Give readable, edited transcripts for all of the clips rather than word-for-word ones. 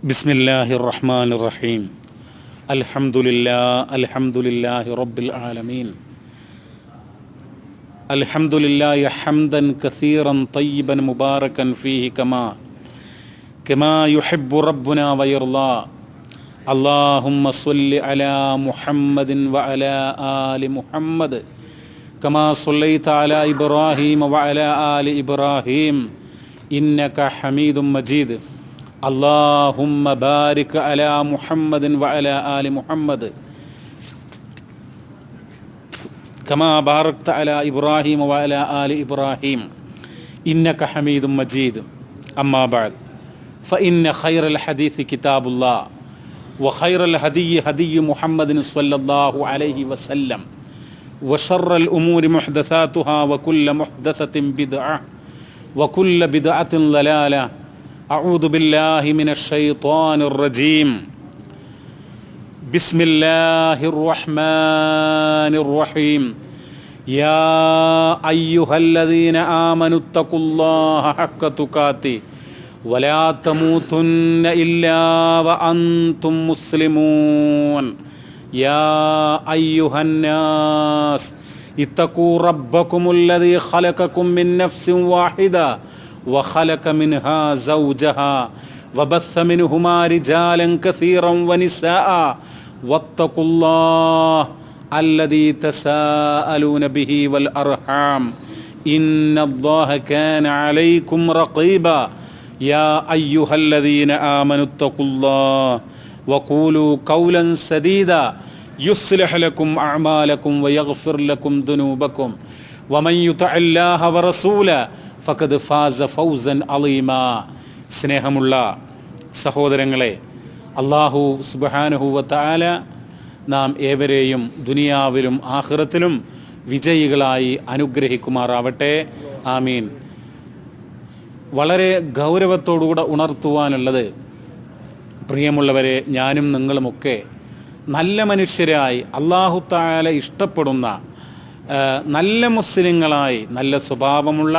ബിസ്മില്ലാഹിർ റഹ്മാനിർ റഹീം. അൽഹംദുലില്ലാഹി റബ്ബിൽ ആലമീൻ. അൽഹംദുലില്ലാഹി ഹംദൻ കസീറൻ തയ്യിബൻ മുബാറകൻ ഫീഹി കമാ യുഹിബ്ബു റബ്ബുനാ വയർളാ. അല്ലാഹുമ്മ സ്വല്ലി അലാ മുഹമ്മദിൻ വഅലാ ആലി മുഹമ്മദ് കമാ സ്വല്ലൈത അലാ ഇബ്രാഹീം വഅലാ ആലി ഇബ്രാഹീം ഇന്നക ഹമീദും മജീദ്. اللهم بارك على محمد وعلى آل محمد كما باركت على إبراهيم وعلى آل إبراهيم إنك حميد مجيد. أما بعد فإن خير الحديث كتاب الله وخير الهدي هدي محمد صلى الله عليه وسلم وشر الأمور محدثاتها وكل محدثة بدعة وكل بدعة ضلالة. أعوذ بالله من الشيطان الرجيم. بسم الله الرحمن الرحيم. يا أيها الذين آمنوا اتقوا الله حق تقاته ولا تموتن إلا وأنتم مسلمون. يا أيها الناس اتقوا ربكم الذي خلقكم من نفس واحدة وخلق منها زوجها وبث منهما رجالا كثيرا ونساء واتقوا الله الذي تساءلون به والأرحام إن الله كان عليكم رقيبا. يا أيها الذين آمنوا اتقوا الله وقولوا قولا سديدا يصلح لكم أعمالكم ويغفر لكم ذنوبكم ومن يطع الله ورسوله ഫഖദ് ഫാസ ഫൗസൻ അളീമ. സ്നേഹമുള്ള സഹോദരങ്ങളെ, അല്ലാഹു സുബ്ഹാനഹു വ തആല നാം ഏവരെയും ദുനിയാവിലും ആഖിറത്തിലും വിജയികളായി അനുഗ്രഹിക്കുമാറാവട്ടെ. ആമീൻ. വളരെ ഗൗരവത്തോടുകൂടെ ഉണർത്തുവാനുള്ളത്, പ്രിയമുള്ളവരെ, ഞാനും നിങ്ങളുമൊക്കെ നല്ല മനുഷ്യരായി അല്ലാഹു തആല ഇഷ്ടപ്പെടുന്ന നല്ല മുസ്ലിങ്ങളായി, നല്ല സ്വഭാവമുള്ള,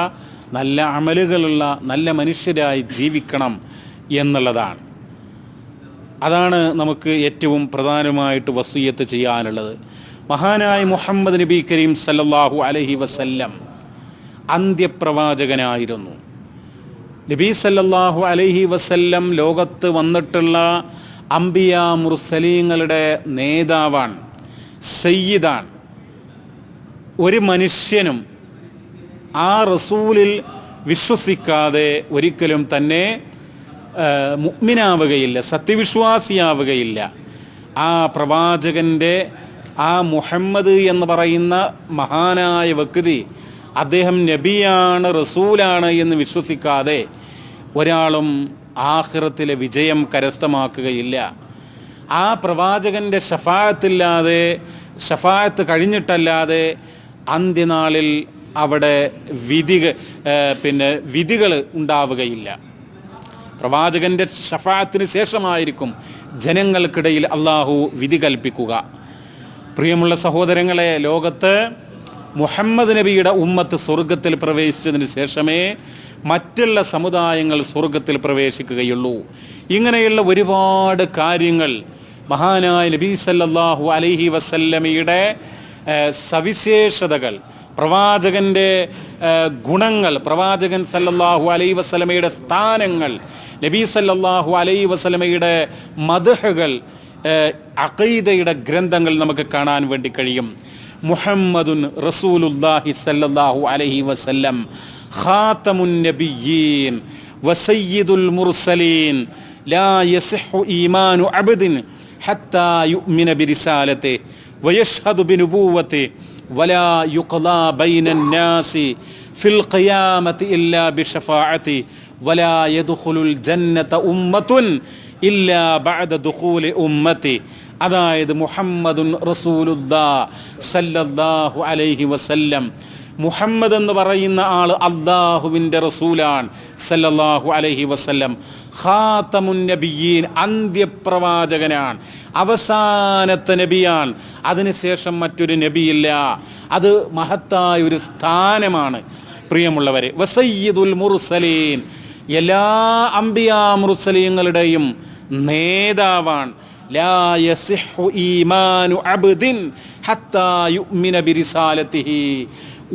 നല്ല അമലുകളുള്ള നല്ല മനുഷ്യരായി ജീവിക്കണം എന്നുള്ളതാണ്. അതാണ് നമുക്ക് ഏറ്റവും പ്രധാനമായിട്ട് വസിയ്യത്ത് ചെയ്യാനുള്ളത്. മഹാനായ മുഹമ്മദ് നബി കരീം സല്ലല്ലാഹു അലൈഹി വസല്ലം അന്ത്യപ്രവാചകനായിരുന്നു. നബി സല്ലല്ലാഹു അലൈഹി വസല്ലം ലോകത്ത് വന്നിട്ടുള്ള അംബിയ മുർസലീങ്ങളുടെ നേതാവാണ്, സയ്യിദാണ്. ഒരു മനുഷ്യനും ആ റസൂലിൽ വിശ്വസിക്കാതെ ഒരിക്കലും തന്നെ മുഅ്മിനാവുകയില്ല, സത്യവിശ്വാസിയാവുകയില്ല. ആ പ്രവാചകൻ്റെ, ആ മുഹമ്മദ് എന്ന് പറയുന്ന മഹാനായ വ്യക്തി, അദ്ദേഹം നബിയാണ്, റസൂലാണ് എന്ന് വിശ്വസിക്കാതെ ഒരാളും ആഖിറത്തിലെ വിജയം കരസ്ഥമാക്കുകയില്ല. ആ പ്രവാചകൻ്റെ ഷഫാഅത്ത് കഴിഞ്ഞിട്ടല്ലാതെ അന്ത്യനാളിൽ അവിടെ വിധികൾ ഉണ്ടാവുകയില്ല. പ്രവാചകൻ്റെ ഷഫാഅത്തിന് ശേഷമായിരിക്കും ജനങ്ങൾക്കിടയിൽ അള്ളാഹു വിധി കൽപ്പിക്കുക. പ്രിയമുള്ള സഹോദരങ്ങളെ, ലോകത്ത് മുഹമ്മദ് നബിയുടെ ഉമ്മത്ത് സ്വർഗത്തിൽ പ്രവേശിച്ചതിന് ശേഷമേ മറ്റുള്ള സമുദായങ്ങൾ സ്വർഗത്തിൽ പ്രവേശിക്കുകയുള്ളൂ. ഇങ്ങനെയുള്ള ഒരുപാട് കാര്യങ്ങൾ മഹാനായ നബി സല്ലല്ലാഹു അലൈഹി വസല്ലമയുടെ സവിശേഷതകൾ, പ്രവാചകൻ്റെ ഗുണങ്ങൾ, പ്രവാചകൻ സല്ലല്ലാഹു അലൈഹി വസല്ലമയുടെ സ്ഥാനങ്ങൾ, നബി സല്ലല്ലാഹു അലൈഹി വസല്ലമയുടെ മദ്ഹുകൾ, അഖീദയുടെ ഗ്രന്ഥങ്ങൾ നമുക്ക് കാണാൻ വേണ്ടി കഴിയും. മുഹമ്മദുൻ റസൂലുള്ളാഹി സല്ലല്ലാഹു അലൈഹി വസല്ലം ഖാതമുൻ നബിയ്യീൻ വസയ്യിദുൽ മുർസലീൻ ലാ യസിഹു ഈമാനു അബ്ദിൻ ഹത്താ യുഅ്മിന ബിരിസാലതിഹി വയഷ്ഹദു ബിനുബുവ്വതിഹി വലാ യുഖ്ലാ ബൈനൻ നാസി ഫിൽ ഖിയാമത്തി ഇല്ലാ ബിശഫാഅതി വലാ യദ്ഖുലുൽ ജന്നത ഉമ്മത്തുൻ ഇല്ലാ ബഅദ ദുഖൂലി ഉമ്മതി. അതായത് മുഹമ്മദുൻ റസൂലുള്ളാഹി സല്ലല്ലാഹു അലൈഹി വസല്ലം, മുഹമ്മദ് എന്ന് പറയുന്ന ആൾ അല്ലാഹുവിൻ്റെ റസൂലാണ് സല്ലല്ലാഹു അലൈഹി വസല്ലം. ഖാതമുൻ നബിയ്യീൻ, അന്ത്യപ്രവാചകനാണ്, അവസാനത്തെ നബിയാണ്. അതിനുശേഷം മറ്റൊരു നബിയില്ല. അത് മഹത്തായ ഒരു സ്ഥാനമാണ് പ്രിയമുള്ളവരെ. വസയ്യിദുൽ മുർസലീൻ, എല്ലാ അംബിയാ മുർസലീങ്ങളുടെയും നേതാവാണ്. ലാ യസിഹു ഈമാനു അബ്ദിൻ ഹത്താ യുഅ്മിന ബിരിസാലതിഹി.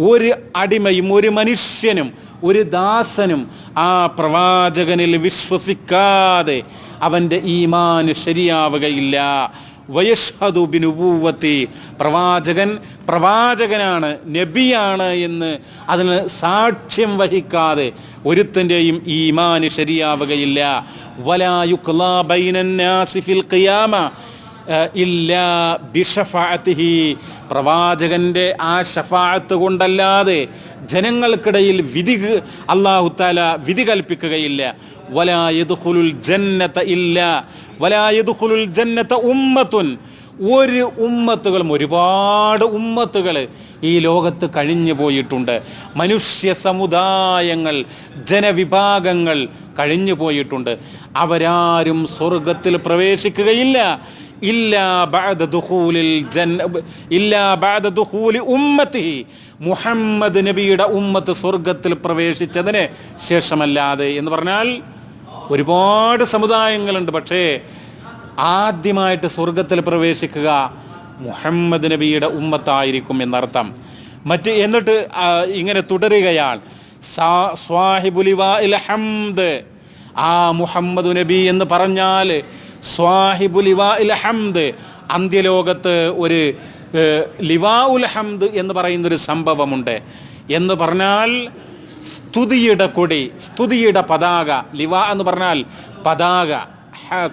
ഒരു അടിമയും ഒരു മനുഷ്യനും ഒരു ദാസനും ആ പ്രവാചകനിൽ വിശ്വസിക്കാതെ അവൻ്റെ ഈമാൻ ശരിയാവുകയില്ല. വയഷ്ഹദു ബിനുബുവ്വതി, പ്രവാചകനാണ്, നബിയാണ് എന്ന് അതിന് സാക്ഷ്യം വഹിക്കാതെ ഒരുത്തൻ്റെയും ഈമാൻ ശരിയാവുകയില്ല. വലാ യുഖ്ലാ ബൈനന്നാസി ഫിൽ ഖിയാമ ഇല്ലാ ബിശഫാഅതിഹി, പ്രവാചകന്റെ ആ ഷഫാഅത്ത് കൊണ്ടല്ലാതെ ജനങ്ങൾക്കിടയിൽ അല്ലാഹു തആല വിധി കൽപ്പിക്കുകയില്ല. വലാ യദ്ഖുലുൽ ജന്നത ഇല്ലാ വലാ യദ്ഖുലുൽ ജന്നത ഉമ്മത്തുൻ, ഒരു ഉമ്മത്തുകളും, ഒരുപാട് ഉമ്മത്തുകൾ ഈ ലോകത്ത് കഴിഞ്ഞു പോയിട്ടുണ്ട്. മനുഷ്യ സമുദായങ്ങൾ, ജനവിഭാഗങ്ങൾ കഴിഞ്ഞു പോയിട്ടുണ്ട്. അവരാരും സ്വർഗത്തിൽ പ്രവേശിക്കുകയില്ല ഇല്ലാ ബഅദ ദുഖൂലി ഉമ്മത്തിഹി, മുഹമ്മദ് നബിയുടെ ഉമ്മത്ത് സ്വർഗത്തിൽ പ്രവേശിച്ചതിന് ശേഷമല്ലാതെ. എന്ന് പറഞ്ഞാൽ ഒരുപാട് സമുദായങ്ങളുണ്ട്, പക്ഷേ ആദ്യമായിട്ട് സ്വർഗത്തിൽ പ്രവേശിക്കുക മുഹമ്മദ് നബിയുടെ ഉമ്മത്തായിരിക്കും എന്നർത്ഥം. എന്നിട്ട് ഇങ്ങനെ തുടരുകയാണ്. സ്വാഹിബുൽ ലിവാഇൽ ഹംദ്, ആ മുഹമ്മദ് നബി എന്ന് പറഞ്ഞാൽ സ്വാഹിബുൽ ലിവാഇൽ ഹംദ്, അന്ത്യലോകത്ത് ഒരു ലിവാഉൽ ഹംദ് എന്ന് പറയുന്നൊരു സംഭവമുണ്ട്. എന്ന് പറഞ്ഞാൽ സ്തുതിയുടെ കൊടി, സ്തുതിയുടെ പതാക. ലിവാ എന്ന് പറഞ്ഞാൽ പതാക,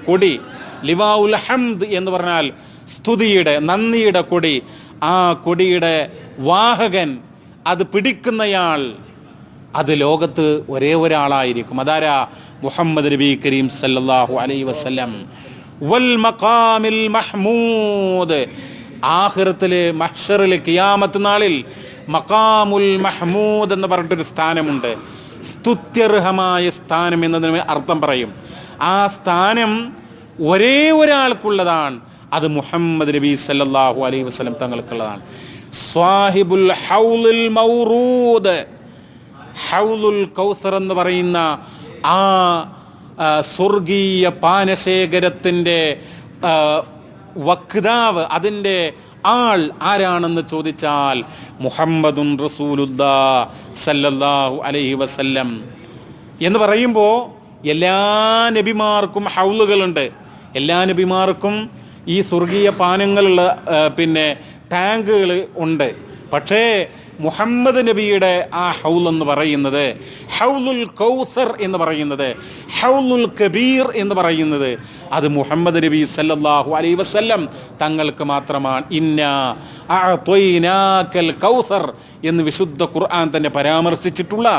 കൊടി. ലിവാഉൽ ഹംദ് എന്ന് പറഞ്ഞാൽ സ്തുതിയുടെ, നന്ദിയുടെ കൊടി. ആ കൊടിയുടെ വാഹകൻ, അത് പിടിക്കുന്നയാൾ, അത് ലോകത്ത് ഒരേ ഒരാളായിരിക്കും. അതാരാ? മുഹമ്മദ് നബി കരീം സല്ലല്ലാഹു അലൈഹി വസല്ലം. വൽ മഖാമിൽ മഹ്മൂദ്, ആഖിറത്തിലെ മഹ്ശറിലെ ഖിയാമത്ത് നാളിൽ മഖാമുൽ മഹ്മൂദ് എന്ന് പറഞ്ഞിട്ടൊരു സ്ഥാനമുണ്ട്. സ്തുത്യർഹമായ സ്ഥാനം എന്നതിന് അർത്ഥം പറയും. ആ സ്ഥാനം ഒരേ ഒരാൾക്കുള്ളതാണ്. അത് മുഹമ്മദ് നബി സല്ലല്ലാഹു അലൈഹി വസല്ലം തങ്ങൾക്കുള്ളതാണ്. സ്വാഹിബുൽ ഹൗലുൽ മൗറൂദ്, ഹൗലുൽ കൗസർ എന്ന് പറയുന്ന ആ സ്വർഗീയ പാനശേഖരത്തിൻ്റെ വക്താവ്, അതിൻ്റെ ആൾ ആരാണെന്ന് ചോദിച്ചാൽ മുഹമ്മദുൻ റസൂലുള്ളാഹി സല്ലല്ലാഹു അലൈഹി വസല്ലം. എന്ന് പറയുമ്പോൾ എല്ലാ നബിമാർക്കും ഹൗലുകളുണ്ട്, എല്ലാ നബിമാർക്കും ഈ സ്വർഗീയ പാനങ്ങളുള്ള ടാങ്കുകൾ ഉണ്ട്. പക്ഷേ മുഹമ്മദ് നബിയുടെ ആ ഹൗൽ എന്ന് പറയുന്നത്, ഹൗലുൽ കൗസർ എന്ന് പറയുന്നത്, ഹൗലുൽ കബീർ എന്ന് പറയുന്നത്, അത് മുഹമ്മദ് നബി സല്ലല്ലാഹു അലൈഹി വസല്ലം തങ്ങൾക്ക് മാത്രമാണ്. ഇന്നാ അഅ്തൈനാകൽ കൗസർ എന്ന് വിശുദ്ധ ഖുർആൻ തന്നെ പരാമർശിച്ചിട്ടുള്ള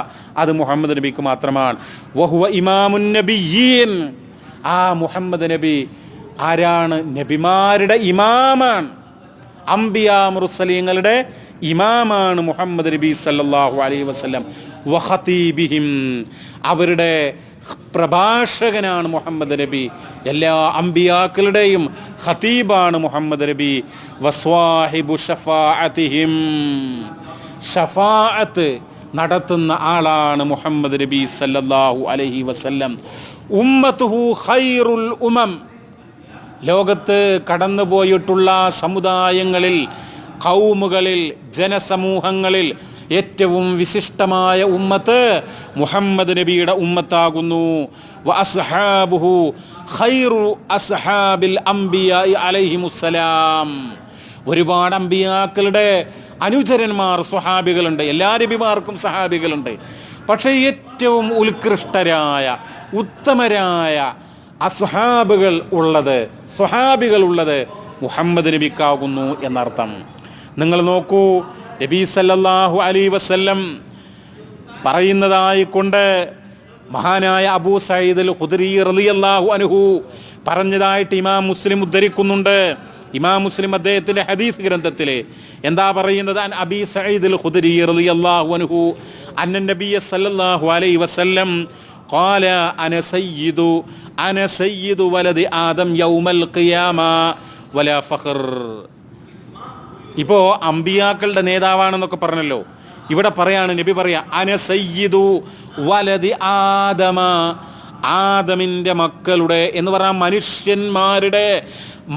അത് മുഹമ്മദ് നബിക്ക് മാത്രമാണ്. വഹുവ ഇമാമുൻ നബിയ്യീൻ, ആ മുഹമ്മദ് നബി ആരാണ്? നബിമാരുടെ ഇമാമാണ്, അംബിയാ മുർസലീങ്ങളുടെ ഇമാമാണ് മുഹമ്മദ് നബി സല്ലല്ലാഹു അലൈഹി വസല്ലം. വഖതീബിഹിം, അവരുടെ പ്രഭാഷകനാണ് മുഹമ്മദ് നബി. എല്ലാ അംബിയാക്കളുടെയും ഖതീബാണ് മുഹമ്മദ് നബി. വസ്വാഹിബു ഷഫാഅതിഹിം, ഷഫാഅത്ത് നടത്തുന്ന ആളാണ് മുഹമ്മദ് നബി സല്ലല്ലാഹു അലൈഹി വസല്ലം. ഉമ്മത്തുഹു ഖൈറുൽ ഉമം, ലോകത്ത് കടന്നുപോയിട്ടുള്ള സമുദായങ്ങളിൽ, ഖൗമുകളിൽ, ജനസമൂഹങ്ങളിൽ ഏറ്റവും വിശിഷ്ടമായ ഉമ്മത്ത് മുഹമ്മദ് നബിയുടെ ഉമ്മത്താകുന്നു. വഅസ്ഹാബുഹു ഖൈറു അസ്ഹാബിൽ അംബിയാഇ അലൈഹിമുസ്സലാം, ഒരുപാട് അംബിയാക്കളുടെ അനുചരന്മാർ സ്വഹാബികളുണ്ട്. എല്ലാ നബിമാർക്കും സഹാബികളുണ്ട്. പക്ഷേ ഏറ്റവും ഉത്കൃഷ്ടരായ, ഉത്തമരായ അസ്ഹാബുകൾ ഉള്ളത്, സ്വഹാബികൾ ഉള്ളത് മുഹമ്മദ് നബിക്കാകുന്നു എന്നർത്ഥം. നിങ്ങൾ നോക്കൂ, നബി സല്ലല്ലാഹു അലൈഹി വസല്ലം പറയുന്നതായിക്കൊണ്ട് മഹാനായ അബൂ സഈദ് അൽ ഖുദരി റളിയല്ലാഹു അൻഹു പറഞ്ഞതായിട്ട് ഇമാം മുസ്ലിം ഉദ്ധരിക്കുന്നുണ്ട്. ഇമാം മുസ്ലിം അദ്ദേഹത്തിൻ്റെ ഹദീസ് ഗ്രന്ഥത്തിൽ എന്താ പറയുന്നത്? അൻ അബീ സഈദ് അൽ ഖുദരി റളിയല്ലാഹു അൻഹു അന്ന നബിയ സല്ലല്ലാഹു അലൈഹി വസല്ലം ഖാല അന സയ്യിദു വലദി ആദം യൗമൽ ഖിയാമ വലാ ഫഖർ. ഇപ്പോൾ അംബിയാക്കളുടെ നേതാവാണെന്നൊക്കെ പറഞ്ഞല്ലോ, ഇവിടെ പറയാണ്, നബി പറയാ അന സയ്യിദു വലദി ആദമ, ആദമിൻ്റെ മക്കളുടെ എന്ന് പറഞ്ഞാൽ മനുഷ്യന്മാരുടെ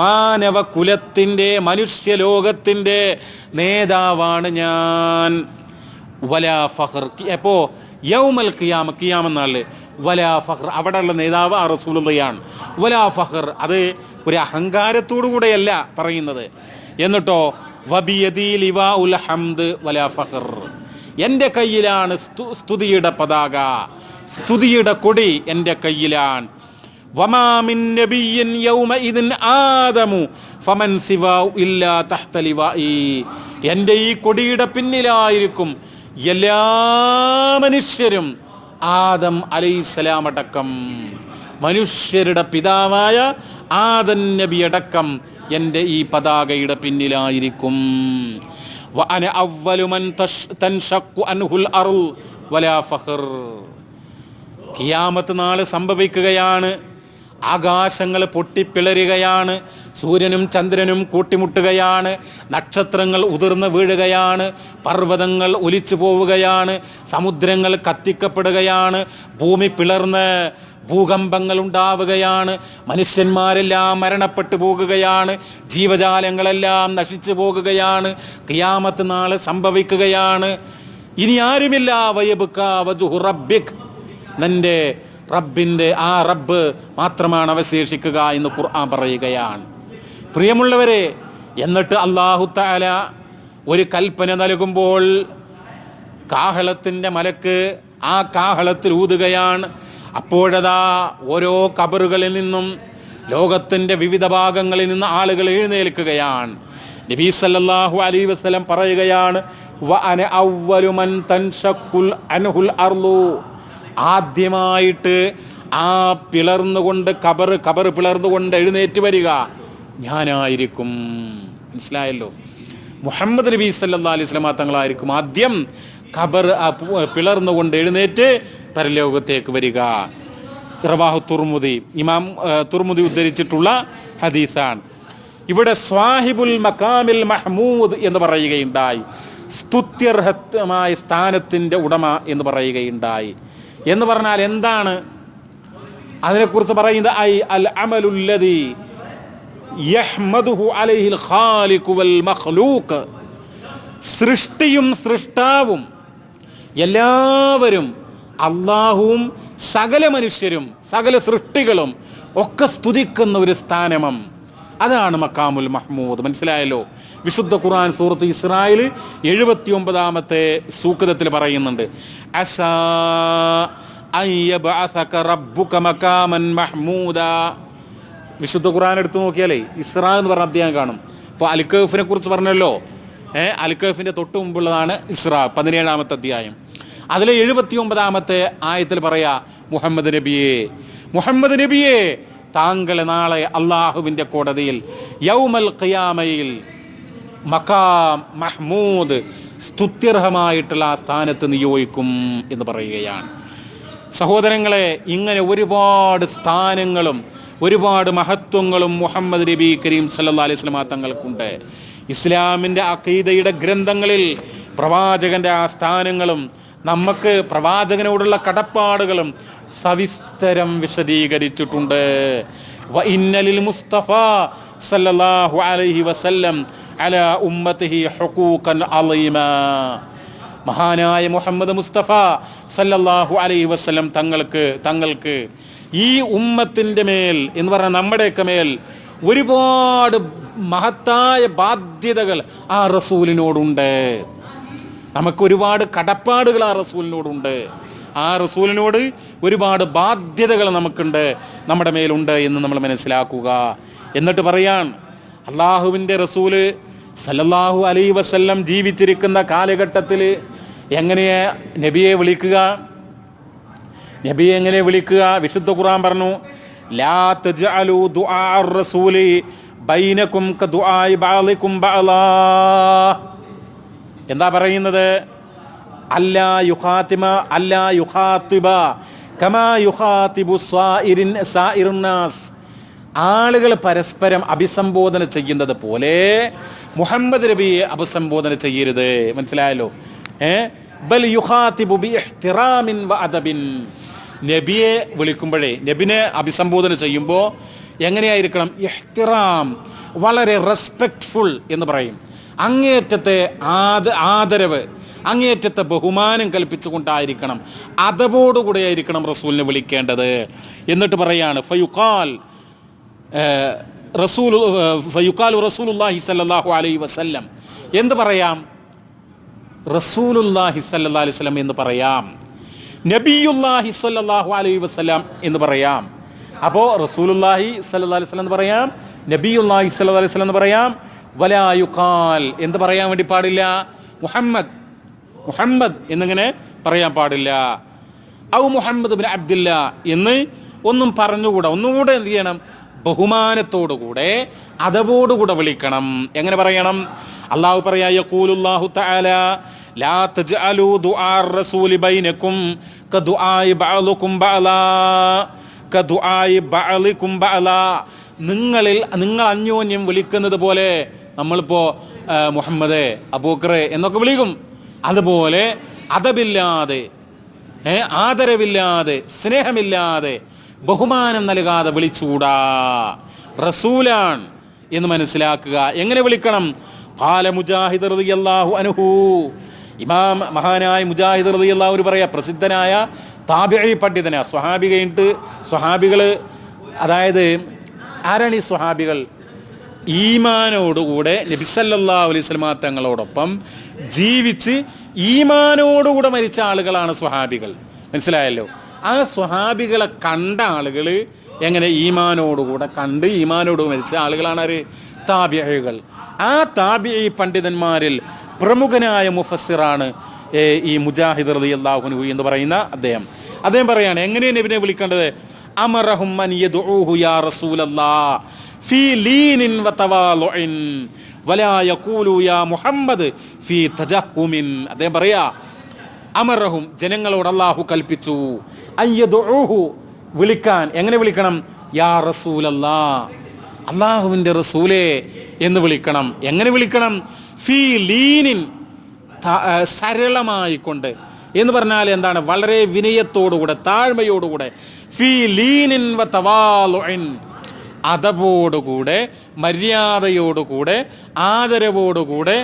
മാനവ കുലത്തിൻ്റെ മനുഷ്യലോകത്തിൻ്റെ നേതാവാണ് ഞാൻ. വലാ ഫഖർ. എപ്പോൾ യൗമൽ ഖിയാമ, ഖിയാമനാളിൽ വലാ ഫഖർ, അവിടെയുള്ള നേതാവ് ആ റസൂലുള്ളാഹിയാണ്. വലാ ഫഖർ, അത് ഒരു അഹങ്കാരത്തോടു കൂടെയല്ല പറയുന്നത്. എന്നിട്ടോ വബിയദി ലിവാഉൽ ഹംദ് വലാ ഫഖർ, എൻ്റെ കയ്യിലാണ് സ്തുതിയുടെ പതാക, സ്തുതിയുടെ കൊടി എൻ്റെ കയ്യിലാണ്. വമാ മിൻ നബിയ്യിൻ യൗമഇദിൻ ആദമു ഫമൻ സിവാഉ ഇല്ലാ തഹ്ത ലിവാഇ, എൻ്റെ ഈ കൊടിയുടെ പിന്നിലായിരിക്കും എല്ലാ മനുഷ്യരും, ആദം അലൈഹിസ്സലാം അടക്കം, മനുഷ്യരുടെ പിതാവായ ആദം നബി അടക്കം എൻ്റെ ഈ പതാകയുടെ പിന്നിലായിരിക്കും. വഅന അവ്വലു മൻ തൻഷഖു അൻഹുൽ അർള് വലാ ഫഖർ, ഖിയാമത്ത് നാൾ സംഭവിക്കുകയാണ്, ആകാശങ്ങൾ പൊട്ടിപ്പിളരുകയാണ്, സൂര്യനും ചന്ദ്രനും കൂട്ടിമുട്ടുകയാണ്, നക്ഷത്രങ്ങൾ ഉതിർന്ന് വീഴുകയാണ്, പർവ്വതങ്ങൾ ഒലിച്ചു പോവുകയാണ്, സമുദ്രങ്ങൾ കത്തിക്കപ്പെടുകയാണ്, ഭൂമി പിളർന്ന് ഭൂകമ്പങ്ങൾ ഉണ്ടാവുകയാണ്, മനുഷ്യന്മാരെല്ലാം മരണപ്പെട്ടു പോകുകയാണ്, ജീവജാലങ്ങളെല്ലാം നശിച്ചു പോകുകയാണ്, ഖിയാമത്ത് നാൾ സംഭവിക്കുകയാണ്. ഇനി ആരുമില്ല. വയബ്ക വജ്ഹു റബ്ബിക്, നിന്റെ റബ്ബിൻ്റെ ആ റബ്ബ് മാത്രമാണ് അവശേഷിക്കുക എന്ന് ഖുർആൻ പറയുകയാണ്. പ്രിയമുള്ളവരെ, എന്നിട്ട് അല്ലാഹു തആല ഒരു കൽപ്പന നൽകുമ്പോൾ കാഹളത്തിൻ്റെ മലക്ക് ആ കാഹളത്തിൽ ഊതുകയാണ്. അപ്പോഴതാ ഓരോ ഖബറുകളിൽ നിന്നും ലോകത്തിൻ്റെ വിവിധ ഭാഗങ്ങളിൽ നിന്ന് ആളുകൾ എഴുന്നേൽക്കുകയാണ്. നബി സല്ലല്ലാഹു അലൈഹി വസല്ലം പറയുകയാണ്, വഅന അവ്വലു മൻ തൻഷഖുൽ അൻഹുൽ അർളു, ആദ്യമായിട്ട് ആ പിളർന്നുകൊണ്ട് ഖബർ പിളർന്നുകൊണ്ട് എഴുന്നേറ്റ് വരിക ഞാനായിരിക്കും. മനസ്സിലായല്ലോ? മുഹമ്മദ് നബി സല്ലല്ലാഹു അലൈഹി വസല്ലം തങ്ങളായിരിക്കും ആദ്യം ഖബർ പിളർന്നുകൊണ്ട് എഴുന്നേറ്റ് പരലോകത്തേക്ക് വരിക. റവാഹു തുർമുദി, ഇമാം തുർമുദി ഉദ്ധരിച്ചിട്ടുള്ള ഹദീസാണ്. ഇവിടെ സ്വാഹിബുൽ മഖാമിൽ മഹ്മൂദ് എന്ന് പറയുകയുണ്ടായി, സ്തുത്യർഹമായ സ്ഥാനത്തിൻ്റെ ഉടമ എന്ന് പറയുകയുണ്ടായി. എന്ന് പറഞ്ഞാൽ എന്താണ് അതിനെക്കുറിച്ച് പറയുന്നത്? ഐ അൽ അമലുല്ലദി യഹ്മദുഹു അലൈഹിൽ ഖാലിഖു വൽ മഖ്ലൂഖ്, സൃഷ്ടിയും സൃഷ്ടാവും എല്ലാവരും, അള്ളാഹുവും സകല മനുഷ്യരും സകല സൃഷ്ടികളും ഒക്കെ സ്തുതിക്കുന്ന ഒരു സ്ഥാനം, അതാണ് മഖാമുൽ മഹ്മൂദ്. മനസ്സിലായല്ലോ? വിശുദ്ധ ഖുർആൻ സൂറത്ത് ഇസ്രായിൽ 79-ാമത്തെ സൂക്തത്തിൽ പറയുന്നുണ്ട്, അസാ അൻ യബ്അസക റബ്ബുക മഖാമൻ മഹ്മൂദ. വിശുദ്ധ ഖുർആൻ എടുത്തു നോക്കിയാലേ ഇസ്രാ എന്ന് പറഞ്ഞ അധ്യായം കാണും. ഇപ്പോൾ അൽ-കഹ്ഫിനെ കുറിച്ച് പറഞ്ഞല്ലോ, അൽ-കഹ്ഫിൻ്റെ തൊട്ട് മുമ്പുള്ളതാണ് ഇസ്രാ, 17-ാമത്തെ അധ്യായം. അതിലെ 79-ാമത്തെ ആയത്തിൽ പറയാ, മുഹമ്മദ് നബിയെ താങ്കളെ നാളെ അള്ളാഹുവിൻ്റെ കോടതിയിൽ യൗമൽ ഖിയാമയിൽ മഖാം മഹ്മൂദ്, സ്തുത്യർഹമായിട്ടുള്ള ആ സ്ഥാനത്ത് നിയോഗിക്കും എന്ന് പറയുകയാണ്. സഹോദരങ്ങളെ, ഇങ്ങനെ ഒരുപാട് സ്ഥാനങ്ങളും ഒരുപാട് മഹത്വങ്ങളും മുഹമ്മദ് നബി കരീം സല്ലല്ലാഹു അലൈഹി വസല്ലം തങ്ങൾക്കുണ്ട്. ഇസ്ലാമിൻ്റെ അഖീദയുടെ ഗ്രന്ഥങ്ങളിൽ പ്രവാചകൻ്റെ ആ സ്ഥാനങ്ങളും നമുക്ക് പ്രവാചകനോടുള്ള കടപ്പാടുകളും സവിസ്തരം വിശദീകരിച്ചിട്ടുണ്ട്. വ ഇന്നലിൽ മുസ്തഫ സല്ലല്ലാഹു അലൈഹി വസല്ലം അലാ ഉമ്മത്തിഹി ഹുഖൂഖൻ അളീമ. മഹാനായ മുഹമ്മദ് മുസ്തഫ സല്ലല്ലാഹു അലൈഹി വസല്ലം തങ്ങൾക്ക് ഈ ഉമ്മത്തിൻ്റെ മേൽ എന്ന് പറഞ്ഞാൽ നമ്മുടെയൊക്കെ മേൽ ഒരുപാട് മഹത്തായ ബാധ്യതകൾ ആ റസൂലിനോടുണ്ട്. നമുക്ക് ഒരുപാട് കടപ്പാടുകൾ ആ റസൂലിനോടുണ്ട്. ആ റസൂലിനോട് ഒരുപാട് ബാധ്യതകൾ നമുക്കുണ്ട്, നമ്മുടെ മേലുണ്ട് എന്ന് നമ്മൾ മനസ്സിലാക്കുക. എന്നിട്ട് പറയാൻ, അള്ളാഹുവിൻ്റെ റസൂല് സല്ലല്ലാഹു അലൈഹി വസല്ലം ജീവിച്ചിരിക്കുന്ന കാലഘട്ടത്തിൽ എങ്ങനെയാ നബിയെ വിളിക്കുക? നബിയെ എങ്ങനെ വിളിക്കുക? വിശുദ്ധ ഖുർആൻ പറഞ്ഞു, ലാ തജ്അലു ദുആ റസൂലി ബൈനകും കദുആഇ ബഅലികും ബഅലാ. എന്താ പറയുന്നത്? അല്ലാ യുഖാതിബ കമാ യുഖാതിബു സായിറുൻ നാസ്. ആളുകൾ പരസ്പരം അഭിസംബോധന ചെയ്യുന്നത് പോലെ മുഹമ്മദ് നബിയെ അഭിസംബോധന ചെയ്യരുത്. മനസ്സിലായല്ലോ? ബൽ യുഖാതിബു ബി ഇഹ്തിറാമിൻ വ അദബിൻ. നബിയെ വിളിക്കുമ്പോഴേ, നബിനെ അഭിസംബോധന ചെയ്യുമ്പോൾ എങ്ങനെയായിരിക്കണം? ഇഹ്തിറാം, വളരെ റെസ്പെക്റ്റ്ഫുൾ എന്ന് പറയും. അങ്ങേയറ്റത്തെ ആദരവ്, അങ്ങേയറ്റത്തെ ബഹുമാനം കൽപ്പിച്ചുകൊണ്ടായിരിക്കണം, അതവോടുകൂടെ ആയിരിക്കണം റസൂലിനെ വിളിക്കേണ്ടത്. എന്നിട്ട് പറയാണ് ഫയുഖാൽ റസൂലുള്ളാഹി സ്വല്ലല്ലാഹു അലൈഹി വസല്ലം എന്ന് പറയാം, റസൂലുള്ളാഹി സ്വല്ലല്ലാഹു അലൈഹി വസല്ലം എന്ന് പറയാം, നബിയുല്ലാഹി സ്വല്ലല്ലാഹു അലൈഹി വസല്ലം എന്ന് പറയാം. അപ്പോൾ റസൂലുള്ളാഹി സ്വല്ലല്ലാഹു അലൈഹി വസല്ലം എന്ന് പറയാം, നബിയുല്ലാഹി സ്വല്ലല്ലാഹു അലൈഹി വസല്ലം എന്ന് പറയാം. വലാ യുഖാൽ എന്ന് പറയാൻ വേണ്ടി പാടില്ല, മുഹമ്മദ് എന്നിങ്ങനെ പറയാൻ പാടില്ല. ഔ മുഹമ്മദ് ഇബ്നു അബ്ദില്ല എന്ന് ഒന്നും പറഞ്ഞുകൂടാ. ഒന്നുകൂടെ എന്ത് ചെയ്യണം? ബഹുമാനത്തോടുകൂടെ അതവോടുകൂടെ വിളിക്കണം. എങ്ങനെ പറയണം? അള്ളാഹു പറയാ യഖൂലുല്ലാഹു തആല ലാ തജ്അലൂ ദുആർ റസൂലി ബൈനകും കദുആഇ ബഅലുകും ബഅലാ. നിങ്ങൾ അന്യോന്യം വിളിക്കുന്നത് പോലെ, നമ്മളിപ്പോൾ മുഹമ്മദ്, അബൂബക്കർ എന്നൊക്കെ വിളിക്കും, അതുപോലെ അതബില്ലാതെ, ആദരവില്ലാതെ, സ്നേഹമില്ലാതെ, ബഹുമാനം നൽകാതെ വിളിച്ചൂടാ. റസൂലാൻ എന്ന് മനസ്സിലാക്കുക. എങ്ങനെ വിളിക്കണം? ഖാല മുജാഹിദ് റളിയല്ലാഹു അൻഹു, ഇമാം മഹാനായ മുജാഹിദ് റളിയല്ലാഹു അൻഹു പറയാ, പ്രസിദ്ധനായ താബിഈ പണ്ഡിതനാ. സ്വഹാബികൾ, അതായത് ആരാണ് ഈ സ്വഹാബികൾ? ഈമാനോടുകൂടെ നബി സല്ലല്ലാഹു അലൈഹി വസല്ലം തങ്ങളോടൊപ്പം ജീവിച്ച് ഈമാനോടുകൂടെ മരിച്ച ആളുകളാണ് സ്വഹാബികൾ. മനസ്സിലായല്ലോ? ആ സ്വഹാബികളെ കണ്ട ആളുകൾ എങ്ങനെ ഈമാനോടുകൂടെ കണ്ട് ഈമാനോട് മരിച്ച ആളുകളാണ് ആര്? താബിഈകൾ. ആ താബിഈ പണ്ഡിതന്മാരിൽ പ്രമുഖനായ മുഫസ്സിറാണ് ഈ മുജാഹിദ് റളിയല്ലാഹു അൻഹു എന്ന് പറയുന്ന അദ്ദേഹം പറയാണ് എങ്ങനെയാണ് നബിനെ വിളിക്കേണ്ടത്? അമറഹും അൻ യദ്ഊഹു യാ റസൂലല്ലാഹ് ഫീ ലീനിൻ വതവാലുഇൻ വലാ യഖൂലു യാ മുഹമ്മദ് ഫീ തജഹുമിൻ. അദ്ദേഹം പറയാ, അമറഹും ജനങ്ങളോട് അല്ലാഹു കൽപ്പിച്ചു, അൻ യദ്ഊഹു വിളിക്കാൻ. എങ്ങനെ വിളിക്കണം? യാ റസൂലല്ലാഹ്, അല്ലാഹുവിൻ്റെ റസൂലേ എന്ന് വിളിക്കണം. എങ്ങനെ വിളിക്കണം? ഫീ ലീനിൻ, സരളമായിക്കൊണ്ട് എന്ന് പറഞ്ഞാൽ എന്താണ്? വളരെ വിനയത്തോടുകൂടെ, താഴ്മയോടുകൂടെ. ഫീ ലീനിൻ വതവാലുഇൻ, അതവോടുകൂടെ, മര്യാദയോടുകൂടെ, ആദരവോടുകൂടെ,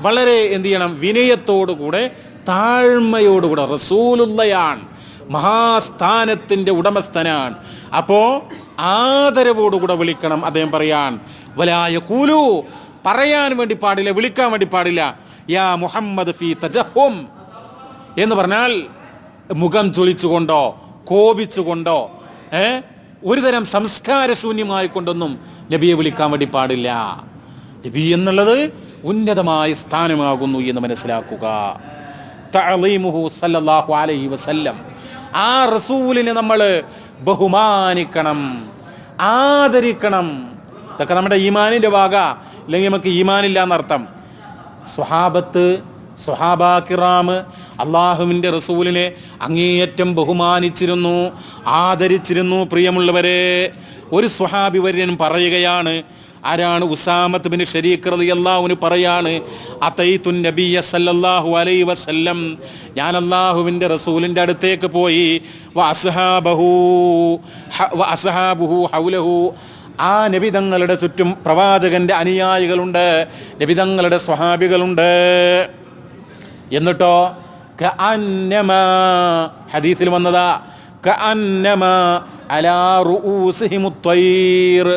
വളരെ എന്ത് ചെയ്യണം? വിനയത്തോടുകൂടെ, താഴ്മയോടുകൂടെ. റസൂലുള്ളയാണ്, മഹാസ്ഥാനത്തിൻ്റെ ഉടമസ്ഥനാണ്. അപ്പോൾ ആദരവോടുകൂടെ വിളിക്കണം. അദ്ദേഹം പറയാൻ വലാ യഖൂലു, പറയാൻ വേണ്ടി പാടില്ല, വിളിക്കാൻ വേണ്ടി പാടില്ല. യാ മുഹമ്മദ് ഫീ തജഹും എന്ന് പറഞ്ഞാൽ മുഖം ചൊളിച്ചുകൊണ്ടോ കോപിച്ചുകൊണ്ടോ ഒരുതരം സംസ്കാരശൂന്യമായി കൊണ്ടൊന്നും നബിയെ വിളിക്കാൻ വേണ്ടി പാടില്ല. നബി എന്നുള്ളത് ഉന്നതമായ സ്ഥാനമാകുന്നു എന്ന് മനസ്സിലാക്കുക. തഅളീമുഹു സല്ലല്ലാഹു അലൈഹി വസല്ലം, ആ റസൂലിനെ നമ്മൾ ബഹുമാനിക്കണം, ആദരിക്കണം. ഇതൊക്കെ നമ്മുടെ ഈമാനിൻ്റെ ഭാഗ, അല്ലെങ്കിൽ നമുക്ക് ഈമാനില്ല എന്നർത്ഥം. സ്വഹാബാക്കിറാമ് അള്ളാഹുവിൻ്റെ റസൂലിനെ അങ്ങേയറ്റം ബഹുമാനിച്ചിരുന്നു, ആദരിച്ചിരുന്നു. പ്രിയമുള്ളവരെ, ഒരു സ്വഹാബി വര്യൻ പറയുകയാണ്, ആരാണ്? ഉസാമത്ത് ബിൻ ശരീഖ് റളിയല്ലാഹു അൻഹു പറയാണ്, അതൈതുൻ നബിയ സല്ലല്ലാഹു അലൈഹി വസല്ലം, ഞാൻ അല്ലാഹുവിൻ്റെ റസൂലിൻ്റെ അടുത്തേക്ക് പോയി, വഅസ്ഹാബുഹു ഹൗലഹു, ആ നബിതങ്ങളുടെ ചുറ്റും പ്രവാചകന്റെ അനുയായികളുണ്ട്, നബിതങ്ങളുടെ സ്വഹാബികളുണ്ട്. എന്നിട്ടോ കഅന്നമാ, ഹദീസിൽ വന്നതാ, കഅന്നമാ അലാ റൂസിഹിമുത് ത്വയ്ർ,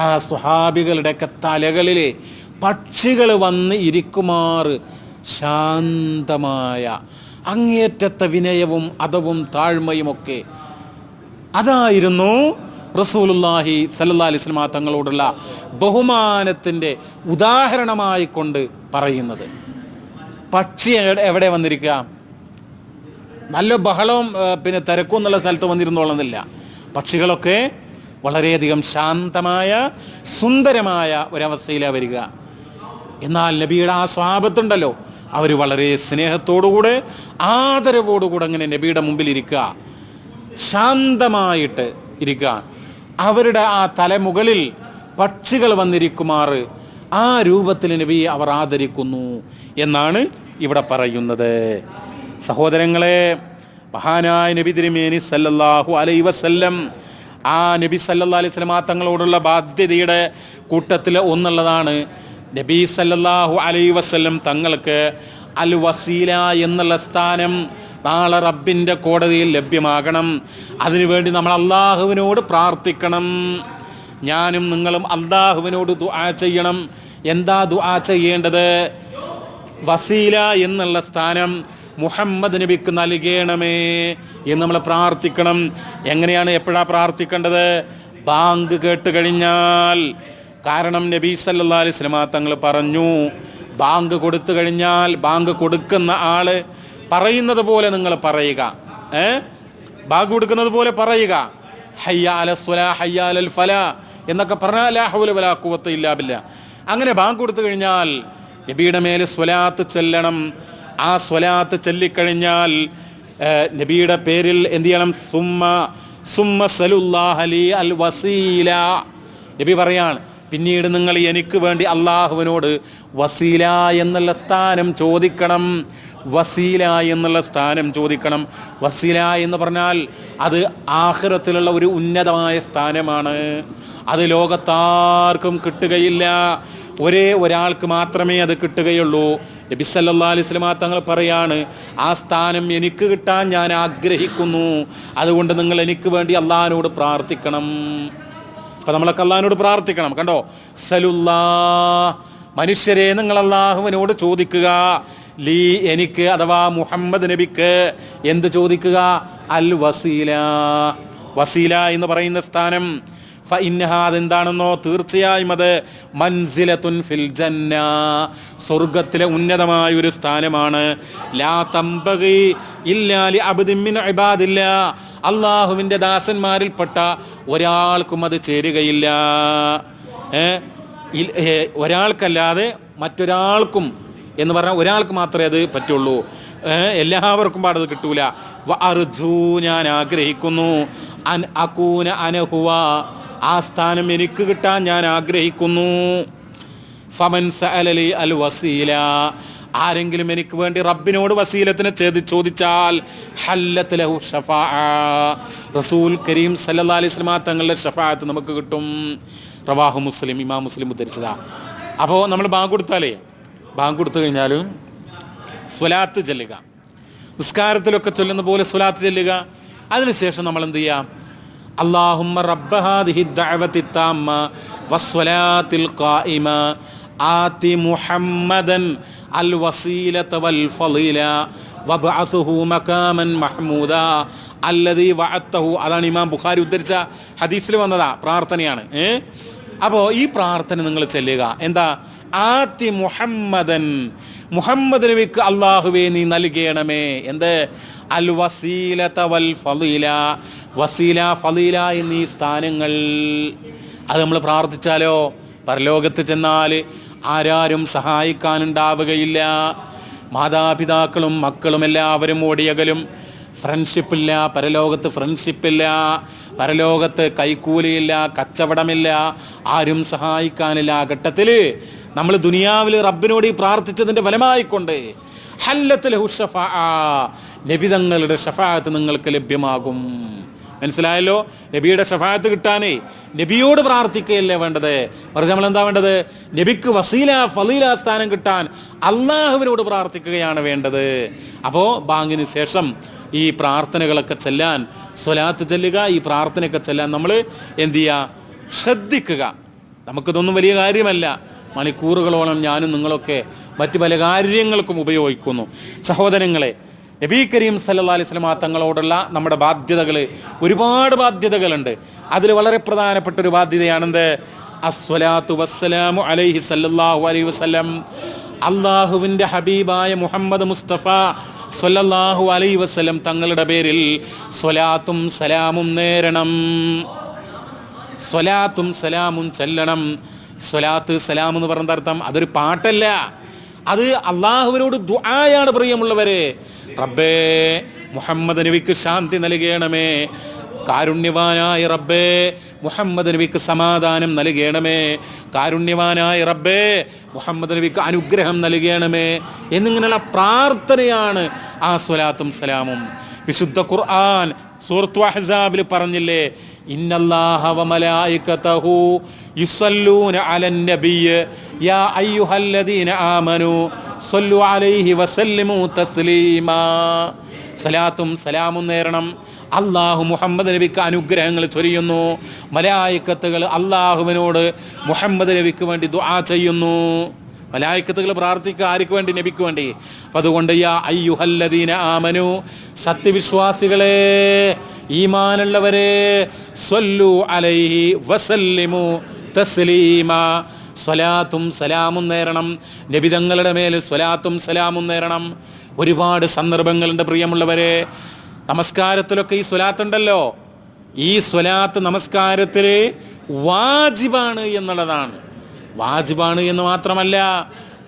ആ സ്വഹാബികളുടെ തലകളിൽ പക്ഷികൾ വന്ന് ഇരിക്കുമാറ് ശാന്തമായ അങ്ങേയറ്റത്തെ വിനയവും അതവും താഴ്മയുമൊക്കെ. അതായിരുന്നു റസൂലുള്ളാഹി സ്വല്ലല്ലാഹി അലൈഹി വസല്ലം തങ്ങളോടുള്ള ബഹുമാനത്തിൻ്റെ ഉദാഹരണമായി കൊണ്ട് പറയുന്നത്. പക്ഷി എവിടെ വന്നിരിക്കുക? നല്ല ബഹളവും പിന്നെ തിരക്കും എന്നുള്ള സ്ഥലത്ത് വന്നിരുന്നോളുന്നില്ല. പക്ഷികളൊക്കെ വളരെയധികം ശാന്തമായ സുന്ദരമായ ഒരവസ്ഥയിലാണ് വരിക. എന്നാൽ നബിയുടെ ആ സ്വഭാവത്തുണ്ടല്ലോ, അവർ വളരെ സ്നേഹത്തോടുകൂടെ ആദരവോടുകൂടെ അങ്ങനെ നബിയുടെ മുമ്പിൽ ഇരിക്കുക, ശാന്തമായിട്ട് ഇരിക്കുക. അവരുടെ ആ തലമുകളിൽ പക്ഷികൾ വന്നിരിക്കുമാറ് ആ രൂപത്തിൽ നബിയെ അവർ ആദരിക്കുന്നു എന്നാണ് ഇവിടെ പറയുന്നത്. സഹോദരങ്ങളെ, മഹാനായ നബി തിരുമേനി സല്ലല്ലാഹു അലൈഹി വസല്ലം, ആ നബി സല്ലല്ലാഹു അലൈഹി വസല്ലം തങ്ങളോടുള്ള ബാധ്യതയുടെ കൂട്ടത്തിൽ ഒന്നുള്ളതാണ് നബി സല്ലല്ലാഹു അലൈഹി വസല്ലം തങ്ങൾക്ക് അൽ വസീല എന്നുള്ള സ്ഥാനം നാളെ റബ്ബിൻ്റെ കോടതിയിൽ ലഭ്യമാകണം. അതിനുവേണ്ടി നമ്മൾ അള്ളാഹുവിനോട് പ്രാർത്ഥിക്കണം. ഞാനും നിങ്ങളും അള്ളാഹുവിനോട് ദുആ ചെയ്യണം. എന്താ ദുആ ചെയ്യേണ്ടത്? വസീല എന്നുള്ള സ്ഥാനം മുഹമ്മദ് നബിക്ക് നൽകണമേ എന്ന് നമ്മൾ പ്രാർത്ഥിക്കണം. എങ്ങനെയാണ്, എപ്പോഴാണ് പ്രാർത്ഥിക്കേണ്ടത്? ബാങ്ക് കേട്ട് കഴിഞ്ഞാൽ. കാരണം നബി സല്ലല്ലാഹു അലൈഹി വസല്ലം തങ്ങൾ പറഞ്ഞു, ബാങ്ക് കൊടുത്തു കഴിഞ്ഞാൽ ബാങ്ക് കൊടുക്കുന്ന ആള് പറയുന്നത് പോലെ നിങ്ങൾ പറയുക. ബാങ്ക് കൊടുക്കുന്നത് പോലെ പറയുക. ഹയ്യ അലസ് സ്വലാ ഹയ്യ അലൽ ഫലാ എന്നൊക്കെ പറഞ്ഞാൽ ലാ ഹൗല വലാ ഖുവത ഇല്ലാ ബില്ലാ. അങ്ങനെ ബാങ്ക് കൊടുത്തു കഴിഞ്ഞാൽ നബിയുടെ മേൽ സ്വലാത്ത് ചൊല്ലണം. ആ സ്വലാത്ത് ചൊല്ലിക്കഴിഞ്ഞാൽ നബിയുടെ പേരിൽ എന്ത് ചെയ്യണം? സുമ്മ സലുല്ലാഹ ലി അൽ വസീല. നബി പറയാണ്, പിന്നീട് നിങ്ങൾ എനിക്ക് വേണ്ടി അള്ളാഹുവിനോട് വസീല എന്നുള്ള സ്ഥാനം ചോദിക്കണം. വസീല എന്നുള്ള സ്ഥാനം ചോദിക്കണം. വസീല എന്ന് പറഞ്ഞാൽ അത് ആഖിറത്തിലുള്ള ഒരു ഉന്നതമായ സ്ഥാനമാണ്. അത് ലോകത്താർക്കും കിട്ടുകയില്ല. ഒരേ ഒരാൾക്ക് മാത്രമേ അത് കിട്ടുകയുള്ളൂ. നബി സല്ലല്ലാഹു അലൈഹി വസല്ലം തങ്ങൾ പറയാണ്, ആ സ്ഥാനം എനിക്ക് കിട്ടാൻ ഞാൻ ആഗ്രഹിക്കുന്നു. അതുകൊണ്ട് നിങ്ങൾ എനിക്ക് വേണ്ടി അള്ളാഹിനോട് പ്രാർത്ഥിക്കണം. അപ്പം നമ്മളൊക്കെ അള്ളാഹിനോട് പ്രാർത്ഥിക്കണം. കണ്ടോ, സലുല്ലാ, മനുഷ്യരെ നിങ്ങൾ അള്ളാഹുവിനോട് ചോദിക്കുക. ലീ, എനിക്ക്, അഥവാ മുഹമ്മദ് നബിക്ക് എന്ത് ചോദിക്കുക? അൽ വസീല. വസീല എന്ന് പറയുന്ന സ്ഥാനം ഫഇന്നഹാ, അതെന്താണെന്നോ, തീർച്ചയായും അത് മൻസിലത്തുൻ ഫിൽ ജന്ന, സ്വർഗത്തിലെ ഉന്നതമായ ഒരു സ്ഥാനമാണ്. ലാ തംബഗി ഇല്ലാ ലി അബ്ദിൻ മിൻ ഇബാദില്ലാ, അള്ളാഹുവിൻ്റെ ദാസന്മാരിൽപ്പെട്ട ഒരാൾക്കും അത് ചേരുകയില്ല. ഒരാൾക്കല്ലാതെ മറ്റൊരാൾക്കും എന്ന് പറഞ്ഞാൽ ഒരാൾക്ക് മാത്രമേ അത് പറ്റുള്ളൂ. എല്ലാവർക്കും പാടത് കിട്ടൂല. അർജു, ഞാൻ ആഗ്രഹിക്കുന്നു, അൻ അകൂന അനഹുവ, ആ സ്ഥാനം എനിക്ക് കിട്ടാൻ ഞാൻ ആഗ്രഹിക്കുന്നു. ഫമൻ സഅലലി അൽ വസീല, ആരെങ്കിലും എനിക്ക് വേണ്ടി റബ്ബിനോട് വസീലത്തിനെ ചോദിച്ചാൽ ഹല്ലത്ത് ലഹു ഷഫാഅ, റസൂൽ കരീം സല്ലല്ലാഹു അലൈഹി വസല്ലം തങ്ങളുടെ ഷഫാഅത്ത് നമുക്ക് കിട്ടും. റവാഹു മുസ്ലിം, ഇമാം മുസ്ലിം ഉദ്ധരിച്ചതാ. അപ്പോൾ നമ്മൾ ബാങ്ക് കൊടുത്താലേ, ബാങ്ക് കൊടുത്തു കഴിഞ്ഞാലും സ്വലാത്ത് ചൊല്ലുക. നിസ്കാരത്തിലൊക്കെ ചൊല്ലുന്ന പോലെ സ്വലാത്ത് ചൊല്ലുക. അതിനുശേഷം നമ്മൾ എന്ത് ചെയ്യാം? അല്ലാഹുമ്മ റബ്ബ ഹാദിഹി ദഅവതി താമ്മ വസ്സലാത്തിൽ ഖായിമ ആതി മുഹമ്മദൻ അൽ വസീലത വൽ ഫളീല വബഅസുഹു മഖാമൻ മഹ്മൂദ അല്ലദീ വഅത്തഹു. അതാണ് ഇമാം ബുഖാരി ഉദ്ധരിച്ച ഹദീസിൽ വന്നതാ പ്രാർത്ഥനയാണ്. അപ്പോൾ ഈ പ്രാർത്ഥന നിങ്ങൾ ചൊല്ലുക. എന്താ? ആതി മുഹമ്മദൻ, മുഹമ്മദ് നബിക്ക് അല്ലാഹുവേ നീ നൽകണമേ. എന്ത്? അൽ വസീലത വൽ ഫളീല, വസീല ഫളീല എന്നീ സ്ഥാനങ്ങൾ. അത് നമ്മൾ പ്രാർത്ഥിച്ചാലോ പരലോകത്ത് ചെന്നാൽ ആരാരും സഹായിക്കാനുണ്ടാവുകയില്ല. മാതാപിതാക്കളും മക്കളും എല്ലാവരും ഓടിയകലും. ഫ്രണ്ട്ഷിപ്പില്ല പരലോകത്ത്, ഫ്രണ്ട്ഷിപ്പില്ല പരലോകത്ത്, കൈക്കൂലിയില്ല, കച്ചവടമില്ല, ആരും സഹായിക്കാനില്ല. ആ ഘട്ടത്തിൽ നമ്മൾ ദുനിയാവിൽ റബ്ബിനോട് ഈ പ്രാർത്ഥിച്ചതിൻ്റെ ഫലമായിക്കൊണ്ട് ഹല്ലത്ത് ലഹു ഷഫാഅ, നബി തങ്ങളുടെ ഷഫാഅത്ത് നിങ്ങൾക്ക് ലഭ്യമാകും. മനസ്സിലായല്ലോ? നബിയുടെ ഷഫാഅത്ത് കിട്ടാനേ നബിയോട് പ്രാർത്ഥിക്കുകയല്ലേ വേണ്ടത്, മറിച്ച് നമ്മൾ എന്താ വേണ്ടത്? നബിക്ക് വസീല ഫളീല സ്ഥാനം കിട്ടാൻ അള്ളാഹുവിനോട് പ്രാർത്ഥിക്കുകയാണ് വേണ്ടത്. അപ്പോൾ ബാങ്കിന് ശേഷം ഈ പ്രാർത്ഥനകളൊക്കെ ചെല്ലാൻ, സ്വലാത്ത് ചെല്ലുക, ഈ പ്രാർത്ഥനയൊക്കെ ചെല്ലാൻ നമ്മൾ എന്ത് ചെയ്യുക? ശ്രദ്ധിക്കുക. നമുക്കിതൊന്നും വലിയ കാര്യമല്ല. മണിക്കൂറുകളോളം ഞാനും നിങ്ങളൊക്കെ മറ്റു പല കാര്യങ്ങൾക്കും ഉപയോഗിക്കുന്നു. സഹോദരങ്ങളെ, നബി കരീം സല്ലല്ലാഹു അലൈഹി വസല്ലം തങ്ങളോടുള്ള നമ്മുടെ ബാധ്യതകൾ, ഒരുപാട് ബാധ്യതകളുണ്ട്. അതിൽ വളരെ പ്രധാനപ്പെട്ട ഒരു ബാധ്യതയാണെന്ത്? അസ്സലാത്തു വസ്സലാമു അലൈഹി സല്ലല്ലാഹു അലൈഹി വസല്ലം. അള്ളാഹുവിൻ്റെ ഹബീബായ മുഹമ്മദ് മുസ്തഫ സല്ലല്ലാഹു അലൈഹി വസല്ലം തങ്ങളുടെ പേരിൽ സ്വലാത്തും സലാമും നേരണം, സ്വലാത്തും സലാമും ചെല്ലണം. സ്വലാത്ത് സലാം എന്ന് പറഞ്ഞ അർത്ഥം അതൊരു പാട്ടല്ല, അത് അള്ളാഹുവിനോട് ദുആയാണ്. പ്രിയമുള്ളവരെ, റബ്ബേ മുഹമ്മദ് നബിക്ക് ശാന്തി നൽകണമേ, കാരുണ്യവാനായ റബ്ബേ മുഹമ്മദ് നബിക്ക് സമാധാനം നൽകണമേ, കാരുണ്യവാനായ റബ്ബേ മുഹമ്മദ് നബിക്ക് അനുഗ്രഹം നൽകണമേ എന്നിങ്ങനെയുള്ള പ്രാർത്ഥനയാണ് ആ സ്വലാത്തും സലാമും. വിശുദ്ധ ഖുർആൻ സൂറത്തുൽ അഹ്സാബിൽ പറഞ്ഞില്ലേ, ഇന്നല്ലാഹ വ മലായികതഹു യുസല്ലൂന അലൻ നബിയ്യ് യാ അയ്യുഹല്ലദീന ആമനു സ്വല്ലു അലൈഹി വസല്ലിമു തസ്ലീമാ. സലാത്തും സലാമും നേരണം. അള്ളാഹു മുഹമ്മദ് നബിക്ക് അനുഗ്രഹങ്ങൾ ചൊരിയുന്നു. മലായികത്തുകൾ അള്ളാഹുവിനോട് മുഹമ്മദ് നബിക്ക് വേണ്ടി ദുആ ചെയ്യുന്നു. മലായികത്തുകൾ പ്രാർത്ഥിക്കുക ആർക്ക് വേണ്ടി? നബിക്ക് വേണ്ടി. അപ്പം അതുകൊണ്ട് യാ അയ്യുഹല്ലദീന ആമനു, സത്യവിശ്വാസികളെ, ഈമാനുള്ളവരെ, സ്വല്ലു അലൈഹി വസല്ലിമു തസ്ലീമാ, സ്വലാത്തും സലാമും നേരണം. നബിതങ്ങളുടെ മേൽ സ്വലാത്തും സലാമും നേരണം. ഒരുപാട് സന്ദർഭങ്ങളുണ്ട് പ്രിയമുള്ളവരെ. നമസ്കാരത്തിലൊക്കെ ഈ സ്വലാത്തുണ്ടല്ലോ. ഈ സ്വലാത്ത് നമസ്കാരത്തിൽ വാജിബാണ് എന്നുള്ളതാണ്. വാജിബാണ് എന്ന് മാത്രമല്ല,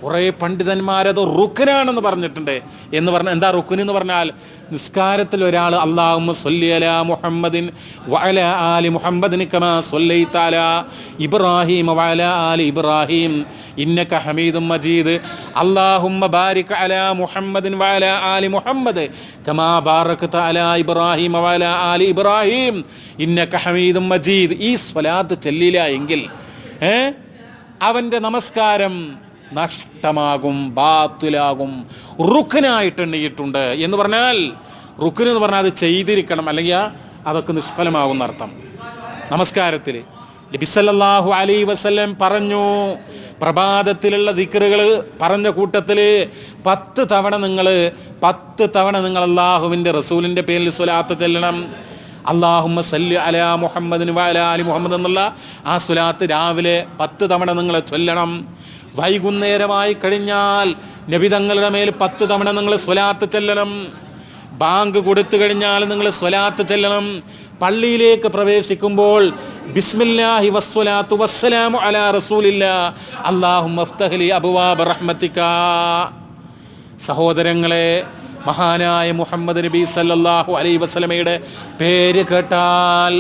കുറേ പണ്ഡിതന്മാരത് റുക്നാണെന്ന് പറഞ്ഞിട്ടുണ്ട്. എന്ന് പറഞ്ഞാൽ എന്താ റുക്ൻ എന്ന് പറഞ്ഞാൽ? നിസ്കാരത്തിൽ ഒരാൾ അല്ലാഹുമ്മ സ്വല്ലി അലാ മുഹമ്മദിൻ വഅലാ ആലി മുഹമ്മദിൻ കമാ സ്വല്ലൈത അലാ ഇബ്രാഹീം വഅലാ ആലി ഇബ്രാഹീം ഇന്നക ഹമീദും മജീദ്, അല്ലാഹുമ്മ ബാരിക് അലാ മുഹമ്മദിൻ വഅലാ ആലി മുഹമ്മദ് കമാ ബാറക്ത അലാ ഇബ്രാഹീം വഅലാ ആലി ഇബ്രാഹീം ഇന്നക ഹമീദും മജീദ്. ഈ സ്വലാത്ത് ചൊല്ലില്ല എങ്കിൽ അവൻ്റെ നമസ്കാരം നഷ്ടമാകും, ബാത്തിലാകും, റുക്നായിട്ട് എണ്ണിയിട്ടുണ്ട്. എന്ന് പറഞ്ഞാൽ റുക്ൻ എന്ന് പറഞ്ഞാൽ അത് ചെയ്തിരിക്കണം, അല്ലെങ്കിൽ അതൊക്കെ നിഷ്ഫലമാകുന്ന അർത്ഥം. നമസ്കാരത്തിൽ നബി സല്ലല്ലാഹു അലൈഹി വസല്ലം പറഞ്ഞു, പ്രഭാതത്തിലുള്ള ദിക്റുകൾ പറഞ്ഞ കൂട്ടത്തിൽ 10 തവണ നിങ്ങൾ അല്ലാഹുവിൻ്റെ റസൂലിൻ്റെ പേരിൽ സ്വലാത്ത് ചൊല്ലണം. അല്ലാഹുമ്മ സല്ലി അലാ മുഹമ്മദിൻ വഅലാ ആലി മുഹമ്മദ് എന്നുള്ള ആ സ്വലാത്ത് രാവിലെ 10 തവണ നിങ്ങൾ ചൊല്ലണം. വൈകുന്നേരമായി കഴിഞ്ഞാൽ നബി തങ്ങളുടെ മേൽ 10 തവണ നിങ്ങൾ സ്വലാത്ത് ചെല്ലണം. ബാങ്ക് കൊടുത്തു കഴിഞ്ഞാൽ നിങ്ങൾ സ്വലാത്ത് ചെല്ലണം. പള്ളിയിലേക്ക് പ്രവേശിക്കുമ്പോൾ ബിസ്മില്ലാഹി വസ്സലാത്തു വസ്സലാമു അലാ റസൂലില്ലാ അല്ലാഹുമ്മ ഫ്തഹ് ലി അബ്വാബ റഹ്മതിക. സഹോദരങ്ങളെ, മഹാനായ മുഹമ്മദ് നബി സല്ലല്ലാഹു അലൈഹി വസല്ലമയുടെ പേര് കേട്ടാൽ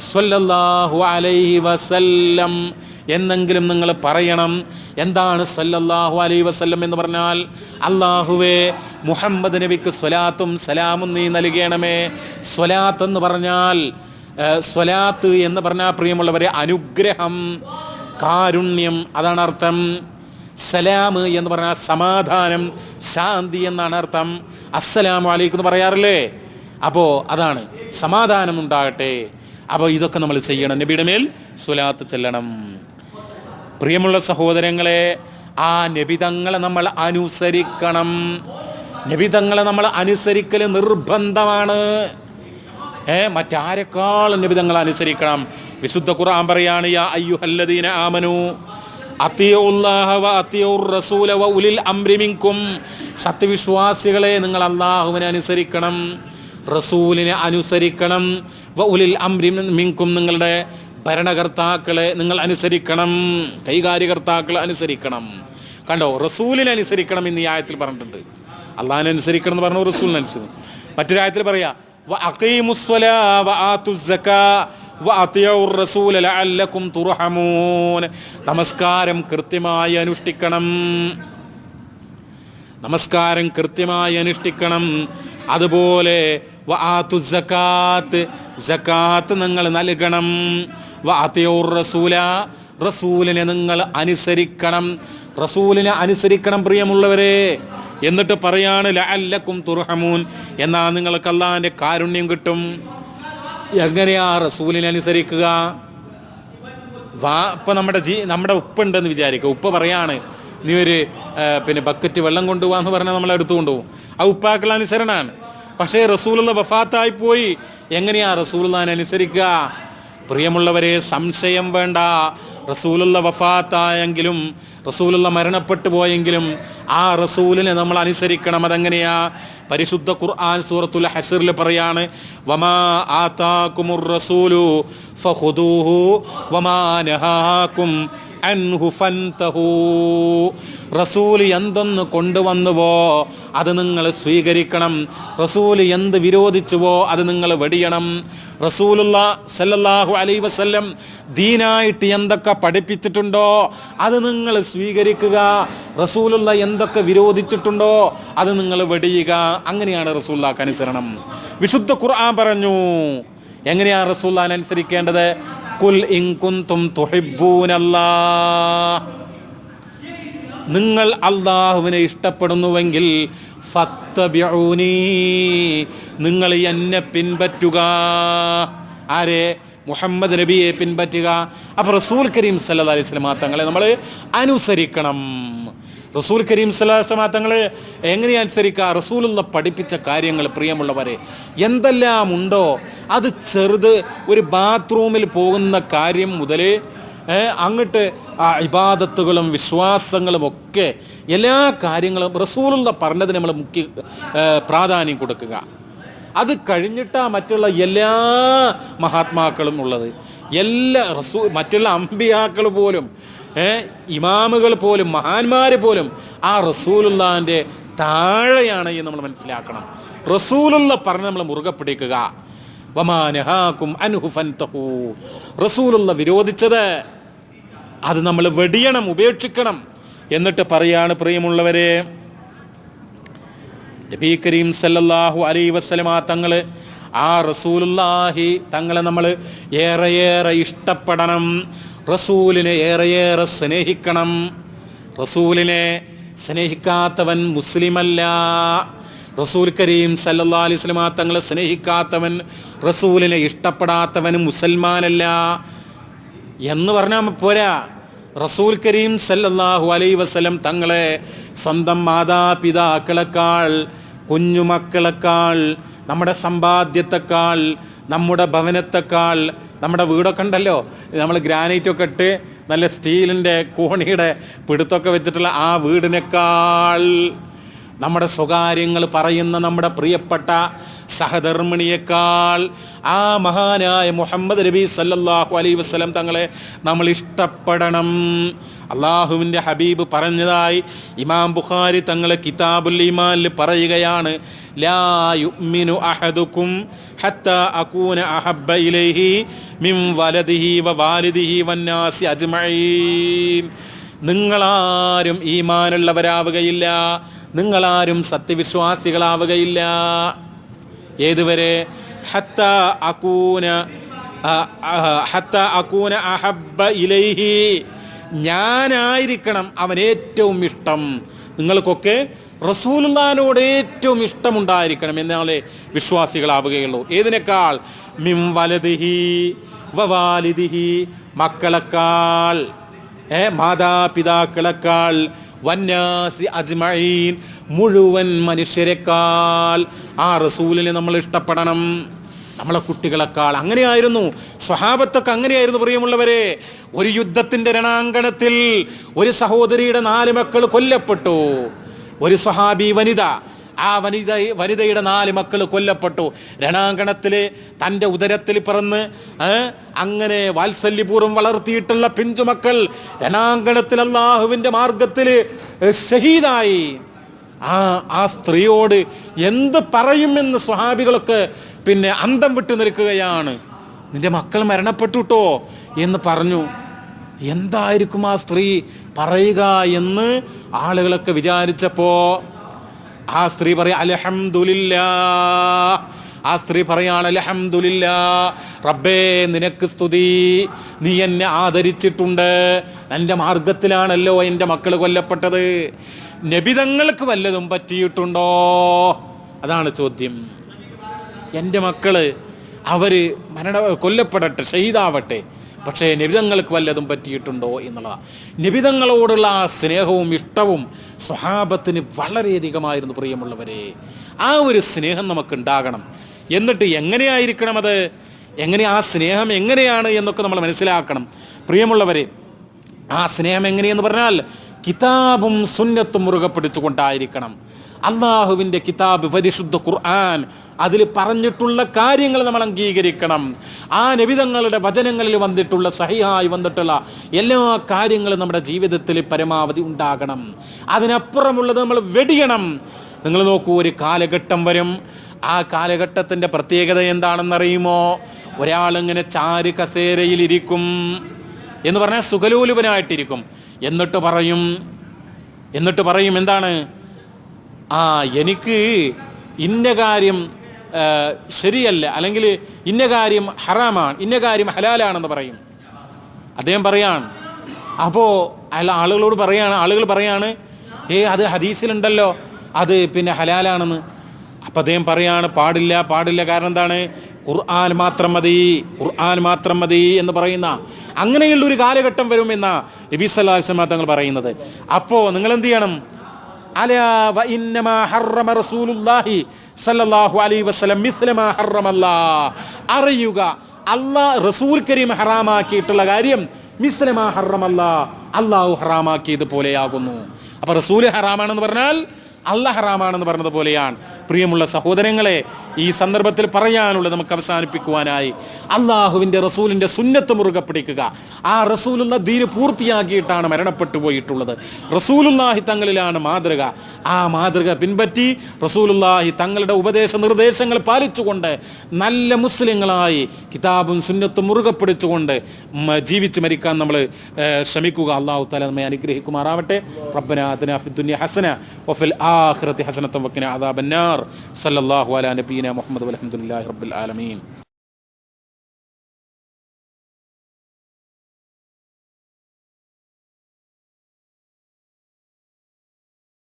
സ്വല്ലല്ലാഹു അലൈഹി വസല്ലം എന്നെങ്കിലും നിങ്ങൾ പറയണം. എന്താണ് സ്വല്ലല്ലാഹു അലൈഹി വസല്ലം എന്ന് പറഞ്ഞാൽ? അല്ലാഹുവേ, മുഹമ്മദ് നബിക്ക് സ്വലാത്തും സലാമും നീ നൽകണമേ. സ്വലാത്ത് എന്ന് പറഞ്ഞാൽ, സ്വലാത്ത് എന്ന് പറഞ്ഞാൽ പ്രിയമുള്ളവരെ അനുഗ്രഹം, കാരുണ്യം, അതാണ് അർത്ഥം. സലാം എന്ന് പറഞ്ഞാൽ സമാധാനം, ശാന്തി എന്നാണ് അർത്ഥം. അസ്സലാമു അലൈക്കും എന്ന് പറയാറില്ലേ? അപ്പോൾ അതാണ് സമാധാനം ഉണ്ടാകട്ടെ. അപ്പോൾ ഇതൊക്കെ നമ്മൾ ചെയ്യണം. നബിയുടെ മേൽ സ്വലാത്ത് ചെല്ലണം. പ്രിയമുള്ള സഹോദരങ്ങളെ, ആ നബിതങ്ങളെ നമ്മൾ അനുസരിക്കണം. നബിതങ്ങളെ നമ്മൾ അനുസരിക്കൽ നിർബന്ധമാണ്. മറ്റാരെക്കാളും നബിതങ്ങളെ അനുസരിക്കണം. വിശുദ്ധ ഖുർആൻ പറയാണ്, യാ അയ്യുഹല്ലദീന ആമനു അത്തിയുല്ലാഹ വ അത്തിയുർ റസൂല വ ഉലിൽ അംരി മിൻകും. സത്യവിശ്വാസികളെ, നിങ്ങൾ അല്ലാഹുവിനെ അനുസരിക്കണം, റസൂലിനെ അനുസരിക്കണം. വ ഉലിൽ അംരി മിൻകും, നിങ്ങളുടെ ഭരണകർത്താക്കളെ നിങ്ങൾ അനുസരിക്കണം, കൈകാര്യകർത്താക്കളെ അനുസരിക്കണം. കണ്ടോ, റസൂലിനെ അനുസരിക്കണം എന്ന് ഈ ആയത്തിൽ പറഞ്ഞിട്ടുണ്ട്. അള്ളാഹിനെ അനുസരിക്കണം എന്ന് പറഞ്ഞു, റസൂലിനെ അനുസരിക്കണം. മറ്റൊരായത്തിൽ പറയാ, വ അഖീമുസ്സലാ വ ആതുസ്സകാ വ അത്തിയുർ റസൂല ലഅല്ലകും തുർഹമൂൻ. നമസ്കാരം കൃത്യമായി അനുഷ്ഠിക്കണം. നമസ്കാരം കൃത്യമായി അനുഷ്ഠിക്കണം. അതുപോലെ വ ആതുസ് സകാത്ത്, സകാത്ത് നിങ്ങൾ നൽകണം. വ അത്തിയുർ റസൂല, റസൂലിനെ നിങ്ങൾ അനുസരിക്കണം. റസൂലിനെ അനുസരിക്കണം പ്രിയമുള്ളവരെ. എന്നിട്ട് പറയാണ് ലഅല്ലകും തുർഹമൂൻ, എന്നാൽ നിങ്ങൾക്ക് അല്ലാഹുവിൻ്റെ കാരുണ്യം കിട്ടും. എങ്ങനെയാ റസൂലിനെ അനുസരിക്കുക? ഇപ്പം നമ്മുടെ ഉപ്പുണ്ടെന്ന് വിചാരിക്കുക. ഉപ്പ പറയാണ്, നീ ഒരു ബക്കറ്റ് വെള്ളം കൊണ്ടുപോകാന്ന് പറഞ്ഞാൽ നമ്മൾ എടുത്തു കൊണ്ടുപോകും. ആ ഉപ്പാക്കുള്ള അനുസരണമാണ്. പക്ഷേ റസൂലുള്ള വഫാത്തായി പോയി, എങ്ങനെയാ റസൂലുള്ളാഹിനെ അനുസരിക്കുക? പ്രിയമുള്ളവരെ, സംശയം വേണ്ട. റസൂലുള്ള വഫാത്തായെങ്കിലും റസൂലുള്ള മരണപ്പെട്ടു പോയെങ്കിലും ആ റസൂലിനെ നമ്മൾ അനുസരിക്കണം. അതെങ്ങനെയാ? പരിശുദ്ധ ഖുർആൻ സൂറത്തുൽ ഹശ്റിൽ പറയാണ്, വമാ ആതാകുമുർ റസൂലു ഫഖുദൂഹു വമാ നഹാകും അൻഹു ഫൻതഹൂ. റസൂൽ എന്തൊന്ന് കൊണ്ടുവന്നുവോ അത് നിങ്ങൾ സ്വീകരിക്കണം. റസൂൽ എന്ത് വിരോധിച്ചുവോ അത് നിങ്ങൾ വെടിയണം. റസൂലുള്ളാഹി സ്വല്ലല്ലാഹു അലൈഹി വസല്ലം ദീനായിട്ട് എന്തൊക്കെ പഠിപ്പിച്ചിട്ടുണ്ടോ അത് നിങ്ങൾ സ്വീകരിക്കുക. റസൂലുള്ളാഹി എന്തൊക്കെ വിരോധിച്ചിട്ടുണ്ടോ അത് നിങ്ങൾ വെടിയുക. അങ്ങനെയാണ് റസൂലുള്ളാഹിക്ക് അനുസരണം. വിശുദ്ധ ഖുർആൻ പറഞ്ഞു എങ്ങനെയാണ് റസൂലുള്ളാഹിനെ അനുസരിക്കേണ്ടത്? ഖുൽ ഇൻ കുൻതും തുഹിബ്ബൂനല്ലാഹ്, നിങ്ങൾ അല്ലാഹുവിനെ ഇഷ്ടപ്പെടുന്നുവെങ്കിൽ ഫത്തബിഊനി, നിങ്ങൾ എന്നെ പിൻപറ്റുക. ആരെ? മുഹമ്മദ് നബിയെ പിൻപറ്റുക. അപ്പോൾ റസൂൽ കരീം സല്ലല്ലാഹു അലൈഹി വസല്ലം തങ്ങളെ നമ്മൾ അനുസരിക്കണം. റസൂൽ കരീം സല്ലല്ലാഹു അലൈഹി വസല്ലം തങ്ങൾ എങ്ങനെ അനുസരിക്കുക? റസൂലുള്ള പഠിപ്പിച്ച കാര്യങ്ങൾ പ്രിയമുള്ളവരെ എന്തെല്ലാം ഉണ്ടോ അത് ചെറുത് ഒരു ബാത്റൂമിൽ പോകുന്ന കാര്യം മുതൽ അങ്ങോട്ട് ഇബാദത്തുകളും വിശ്വാസങ്ങളും ഒക്കെ എല്ലാ കാര്യങ്ങളും റസൂലുള്ള പറഞ്ഞതിന് നമ്മൾ മുഖ്യ പ്രാധാന്യം കൊടുക്കുക. അത് കഴിഞ്ഞിട്ടാ മറ്റുള്ള എല്ലാ മഹാത്മാക്കളും ഉള്ളത്. എല്ലാ മറ്റുള്ള അമ്പിയാക്കൾ പോലും ഇമാമുകൾ പോലും മഹാന്മാർ പോലും ആ റസൂലുള്ളാഹിൻ്റെ താഴെയാണ് എന്ന് നമ്മൾ മനസ്സിലാക്കണം. റസൂലുള്ള പറഞ്ഞ് നമ്മൾ മുറുകെ പിടിക്കുക. വമാ നഹാകും അൻഹു ഫൻതഹൂ, റസൂലുള്ള വിരോധിച്ചത് അത് നമ്മൾ വെടിയണം, ഉപേക്ഷിക്കണം. എന്നിട്ട് പറയാണ് പ്രിയമുള്ളവരെ, നബി കരീം സല്ലല്ലാഹു അലൈഹി വസല്ലമ തങ്ങൾ ആ റസൂലുള്ളാഹി തങ്ങളെ നമ്മൾ ഏറെയേറെ ഇഷ്ടപ്പെടണം. റസൂലിനെ ഏറെയേറെ സ്നേഹിക്കണം. റസൂലിനെ സ്നേഹിക്കാത്തവൻ മുസ്ലിമല്ല. റസൂൽ കരീം സല്ലല്ലാഹു അലൈഹി വസല്ലമ തങ്ങളെ സ്നേഹിക്കാത്തവൻ, റസൂലിനെ ഇഷ്ടപ്പെടാത്തവൻ മുസൽമാനല്ല എന്ന് പറഞ്ഞാൽ പോരാ. റസൂൽ കരീം സല്ലല്ലാഹു അലൈഹി വസല്ലം തങ്ങളെ സ്വന്തം മാതാപിതാക്കളെക്കാൾ, കുഞ്ഞുമക്കളെക്കാൾ, നമ്മുടെ സമ്പാദ്യത്തെക്കാൾ, നമ്മുടെ ഭവനത്തെക്കാൾ, നമ്മുടെ വീടൊക്കെ ഉണ്ടല്ലോ, നമ്മൾ ഗ്രാനൈറ്റൊക്കെ ഇട്ട് നല്ല സ്റ്റീലിൻ്റെ കോണിയുടെ പിടുത്തൊക്കെ വെച്ചിട്ടുള്ള ആ വീടിനേക്കാൾ, നമ്മുടെ സ്വകാര്യങ്ങൾ പറയുന്ന നമ്മുടെ പ്രിയപ്പെട്ട സഹധർമ്മിണിയേക്കാൾ ആ മഹാനായ മുഹമ്മദ് നബി സല്ലല്ലാഹു അലൈഹി വസല്ലം തങ്ങളെ നമ്മൾ ഇഷ്ടപ്പെടണം. അള്ളാഹുവിൻ്റെ ഹബീബ് പറഞ്ഞതായി ഇമാം ബുഖാരി തങ്ങളെ കിതാബുൽ ഈമാനിൽ പറയുകയാണ്, ലാ യുഅ്മിനു അഹദുക്കും ഹത്താ അകൂന അഹബ്ബ ഇലൈഹി മിൻ വലദിഹി വവാലിദിഹി വന്നാസി അജ്മഈൻ. നിങ്ങളാരും ഈമാനുള്ളവരാവുകയില്ല, നിങ്ങളാരും സത്യവിശ്വാസികളാവുകയില്ല. ഏതുവരെ? ഹത്താ അകൂന അഹബ്ബ ഇലൈഹി, ഞാനായിരിക്കണം അവൻ ഏറ്റവും ഇഷ്ടം. നിങ്ങൾക്കൊക്കെ റസൂലുള്ളാഹിനോട് ഏറ്റവും ഇഷ്ടമുണ്ടായിരിക്കണം, എന്നാലേ വിശ്വാസികളാവുകയുള്ളൂ. ഏതിനേക്കാൾ? മിൻ വലദിഹി വവാലിദിഹി, മക്കളെക്കാൾ, മാതാപിതാക്കളെക്കാൾ, വന്നാസി അജ്മഈൻ, മുഴുവൻ മനുഷ്യരെക്കാൾ ആ റസൂലിനെ നമ്മൾ ഇഷ്ടപ്പെടണം. നമ്മളെ കുട്ടികളെക്കാൾ. അങ്ങനെയായിരുന്നു സ്വഹാബത്തൊക്കെ, അങ്ങനെയായിരുന്നു പ്രിയമുള്ളവരെ. ഒരു യുദ്ധത്തിൻ്റെ രണാങ്കണത്തിൽ ഒരു സഹോദരിയുടെ 4 മക്കൾ കൊല്ലപ്പെട്ടു. ഒരു സ്വഹാബി വനിത, ആ വനിതയുടെ 4 മക്കൾ കൊല്ലപ്പെട്ടു. രണാങ്കണത്തിൽ തൻ്റെ ഉദരത്തിൽ പിറന്ന് അങ്ങനെ വാത്സല്യപൂർവ്വം വളർത്തിയിട്ടുള്ള പിഞ്ചുമക്കൾ രണാങ്കണത്തിൽ അല്ലാഹുവിൻ്റെ മാർഗത്തിൽ ഷഹീദായി. ആ സ്ത്രീയോട് എന്ത് പറയുമെന്ന് സ്വഹാബികളൊക്കെ പിന്നെ അന്തം വിട്ടു നിൽക്കുകയാണ്. നിന്റെ മക്കൾ മരണപ്പെട്ടുട്ടോ എന്ന് പറഞ്ഞു. എന്തായിരിക്കും ആ സ്ത്രീ പറയുക എന്ന് ആളുകളൊക്കെ വിചാരിച്ചപ്പോൾ ആ സ്ത്രീ പറയാ അൽഹംദുലില്ലാ. ആ സ്ത്രീ പറയാണ് അൽഹംദുലില്ലാ, റബ്ബേ നിനക്ക് സ്തുതി, നീ എന്നെ ആദരിച്ചിട്ടുണ്ട്, എൻ്റെ മാർഗത്തിലാണല്ലോ എൻ്റെ മക്കൾ കൊല്ലപ്പെട്ടത്. നബിതങ്ങൾക്ക് വല്ലതും പറ്റിയിട്ടുണ്ടോ? അതാണ് ചോദ്യം. എൻ്റെ മക്കള് അവർ കൊല്ലപ്പെടട്ടെ, ഷഹീദാവട്ടെ, പക്ഷേ നബിതങ്ങൾക്ക് വല്ലതും പറ്റിയിട്ടുണ്ടോ എന്നുള്ളതാണ്. നബിതങ്ങളോടുള്ള ആ സ്നേഹവും ഇഷ്ടവും സ്വഹാബത്തിന് വളരെയധികമായിരുന്നു പ്രിയമുള്ളവരെ. ആ ഒരു സ്നേഹം നമുക്കുണ്ടാകണം. എന്നിട്ട് എങ്ങനെയായിരിക്കണം അത്, ആ സ്നേഹം എങ്ങനെയാണ് എന്നൊക്കെ നമ്മൾ മനസ്സിലാക്കണം പ്രിയമുള്ളവരെ. ആ സ്നേഹം എങ്ങനെയെന്ന് പറഞ്ഞാൽ കിതാബും സുന്നത്തും മുറുകെ പിടിച്ചുകൊണ്ടായിരിക്കണം. അള്ളാഹുവിൻ്റെ കിതാബ് പരിശുദ്ധ ഖുർആൻ അതിൽ പറഞ്ഞിട്ടുള്ള കാര്യങ്ങൾ നമ്മൾ അംഗീകരിക്കണം. ആ നബിതങ്ങളുടെ വചനങ്ങളിൽ വന്നിട്ടുള്ള സഹിഹായി വന്നിട്ടുള്ള എല്ലാ കാര്യങ്ങളും നമ്മുടെ ജീവിതത്തിൽ പരമാവധി ഉണ്ടാകണം. അതിനപ്പുറമുള്ളത് നമ്മൾ വെടിയണം. നിങ്ങൾ നോക്കൂ, ഒരു കാലഘട്ടം വരും, ആ കാലഘട്ടത്തിൻ്റെ പ്രത്യേകത എന്താണെന്നറിയുമോ? ഒരാളിങ്ങനെ ചാര് കസേരയിലിരിക്കും എന്ന് പറഞ്ഞാൽ സുഖലോലുപനായിട്ടിരിക്കും. എന്നിട്ട് പറയും എന്താണ്? എനിക്ക് ഇന്ന കാര്യം ശരിയല്ല, അല്ലെങ്കിൽ ഇന്ന കാര്യം ഹറാമാണ്, ഇന്ന കാര്യം ഹലാലാണെന്ന് പറയും. അദ്ദേഹം പറയാണ്. അപ്പോൾ ആളുകൾ പറയാണ് അത് ഹദീസിലുണ്ടല്ലോ, അത് പിന്നെ ഹലാലാണെന്ന്. അപ്പം അദ്ദേഹം പറയാണ് പാടില്ല. കാരണം എന്താണ്? ഖുർആൻ മാത്രം മതി എന്ന് പറയുന്ന അങ്ങനെയുള്ളൊരു കാലഘട്ടം വരുമെന്ന നബി സല്ലല്ലാഹു അലൈഹി വസല്ലം തങ്ങൾ പറയുന്നത്. അപ്പോൾ നിങ്ങൾ എന്ത് ചെയ്യണം? അലാ വ ഇന്നമാ ഹറമ റസൂലുള്ളാഹി സല്ലല്ലാഹു അലൈഹി വസല്ലം മിസ്ല മാ ഹറമല്ലാഹ്. അറിയുക, അല്ലാഹ് റസൂൽ കരീം ഹറാമാക്കിയിട്ടുള്ള കാര്യം മിസ്ല മാ ഹറമല്ലാഹ്, അല്ലാഹു ഹറാമാക്കിയത് പോലെയാകുന്നു. അപ്പോൾ റസൂൽ ഹറാമാണെന്ന് പറഞ്ഞാൽ അല്ലാഹ് ഹറാമാണെന്ന് പറഞ്ഞതുപോലെയാണ്. പ്രിയമുള്ള സഹോദരങ്ങളെ, ഈ സന്ദർഭത്തിൽ പറയാനുള്ളത് നമുക്ക് അവസാനിപ്പിക്കുവാനായി, അള്ളാഹുവിൻ്റെ റസൂലിൻ്റെ സുന്നത്ത് മുറുകെ പിടിക്കുക. ആ റസൂലുള്ള ദീന് പൂർത്തിയാക്കിയിട്ടാണ് മരണപ്പെട്ടു പോയിട്ടുള്ളത്. റസൂലുള്ളാഹി തങ്ങളിലാണ് മാതൃക. ആ മാതൃക പിൻപറ്റി റസൂലുള്ളാഹി തങ്ങളുടെ ഉപദേശ നിർദ്ദേശങ്ങൾ പാലിച്ചുകൊണ്ട് നല്ല മുസ്ലിങ്ങളായി കിതാബും സുന്നത്തും മുറുകെ പിടിച്ചുകൊണ്ട് ജീവിച്ച് മരിക്കാൻ നമ്മൾ ശ്രമിക്കുക. അല്ലാഹു തആല നമ്മെ അനുഗ്രഹിക്കുമാറാവട്ടെ. റബ്ബനാ ആതിനാ ഫിദ്ദുനിയ ഹസന വഫിൽ ആഖിറതി ഹസനത വഖിനാ അദാബന്നാർ. സല്ലല്ലാഹു അലാ നബിയിനാ മുഹമ്മദ് വൽഹംദുലില്ലാഹി റബ്ബിൽ ആലമീൻ.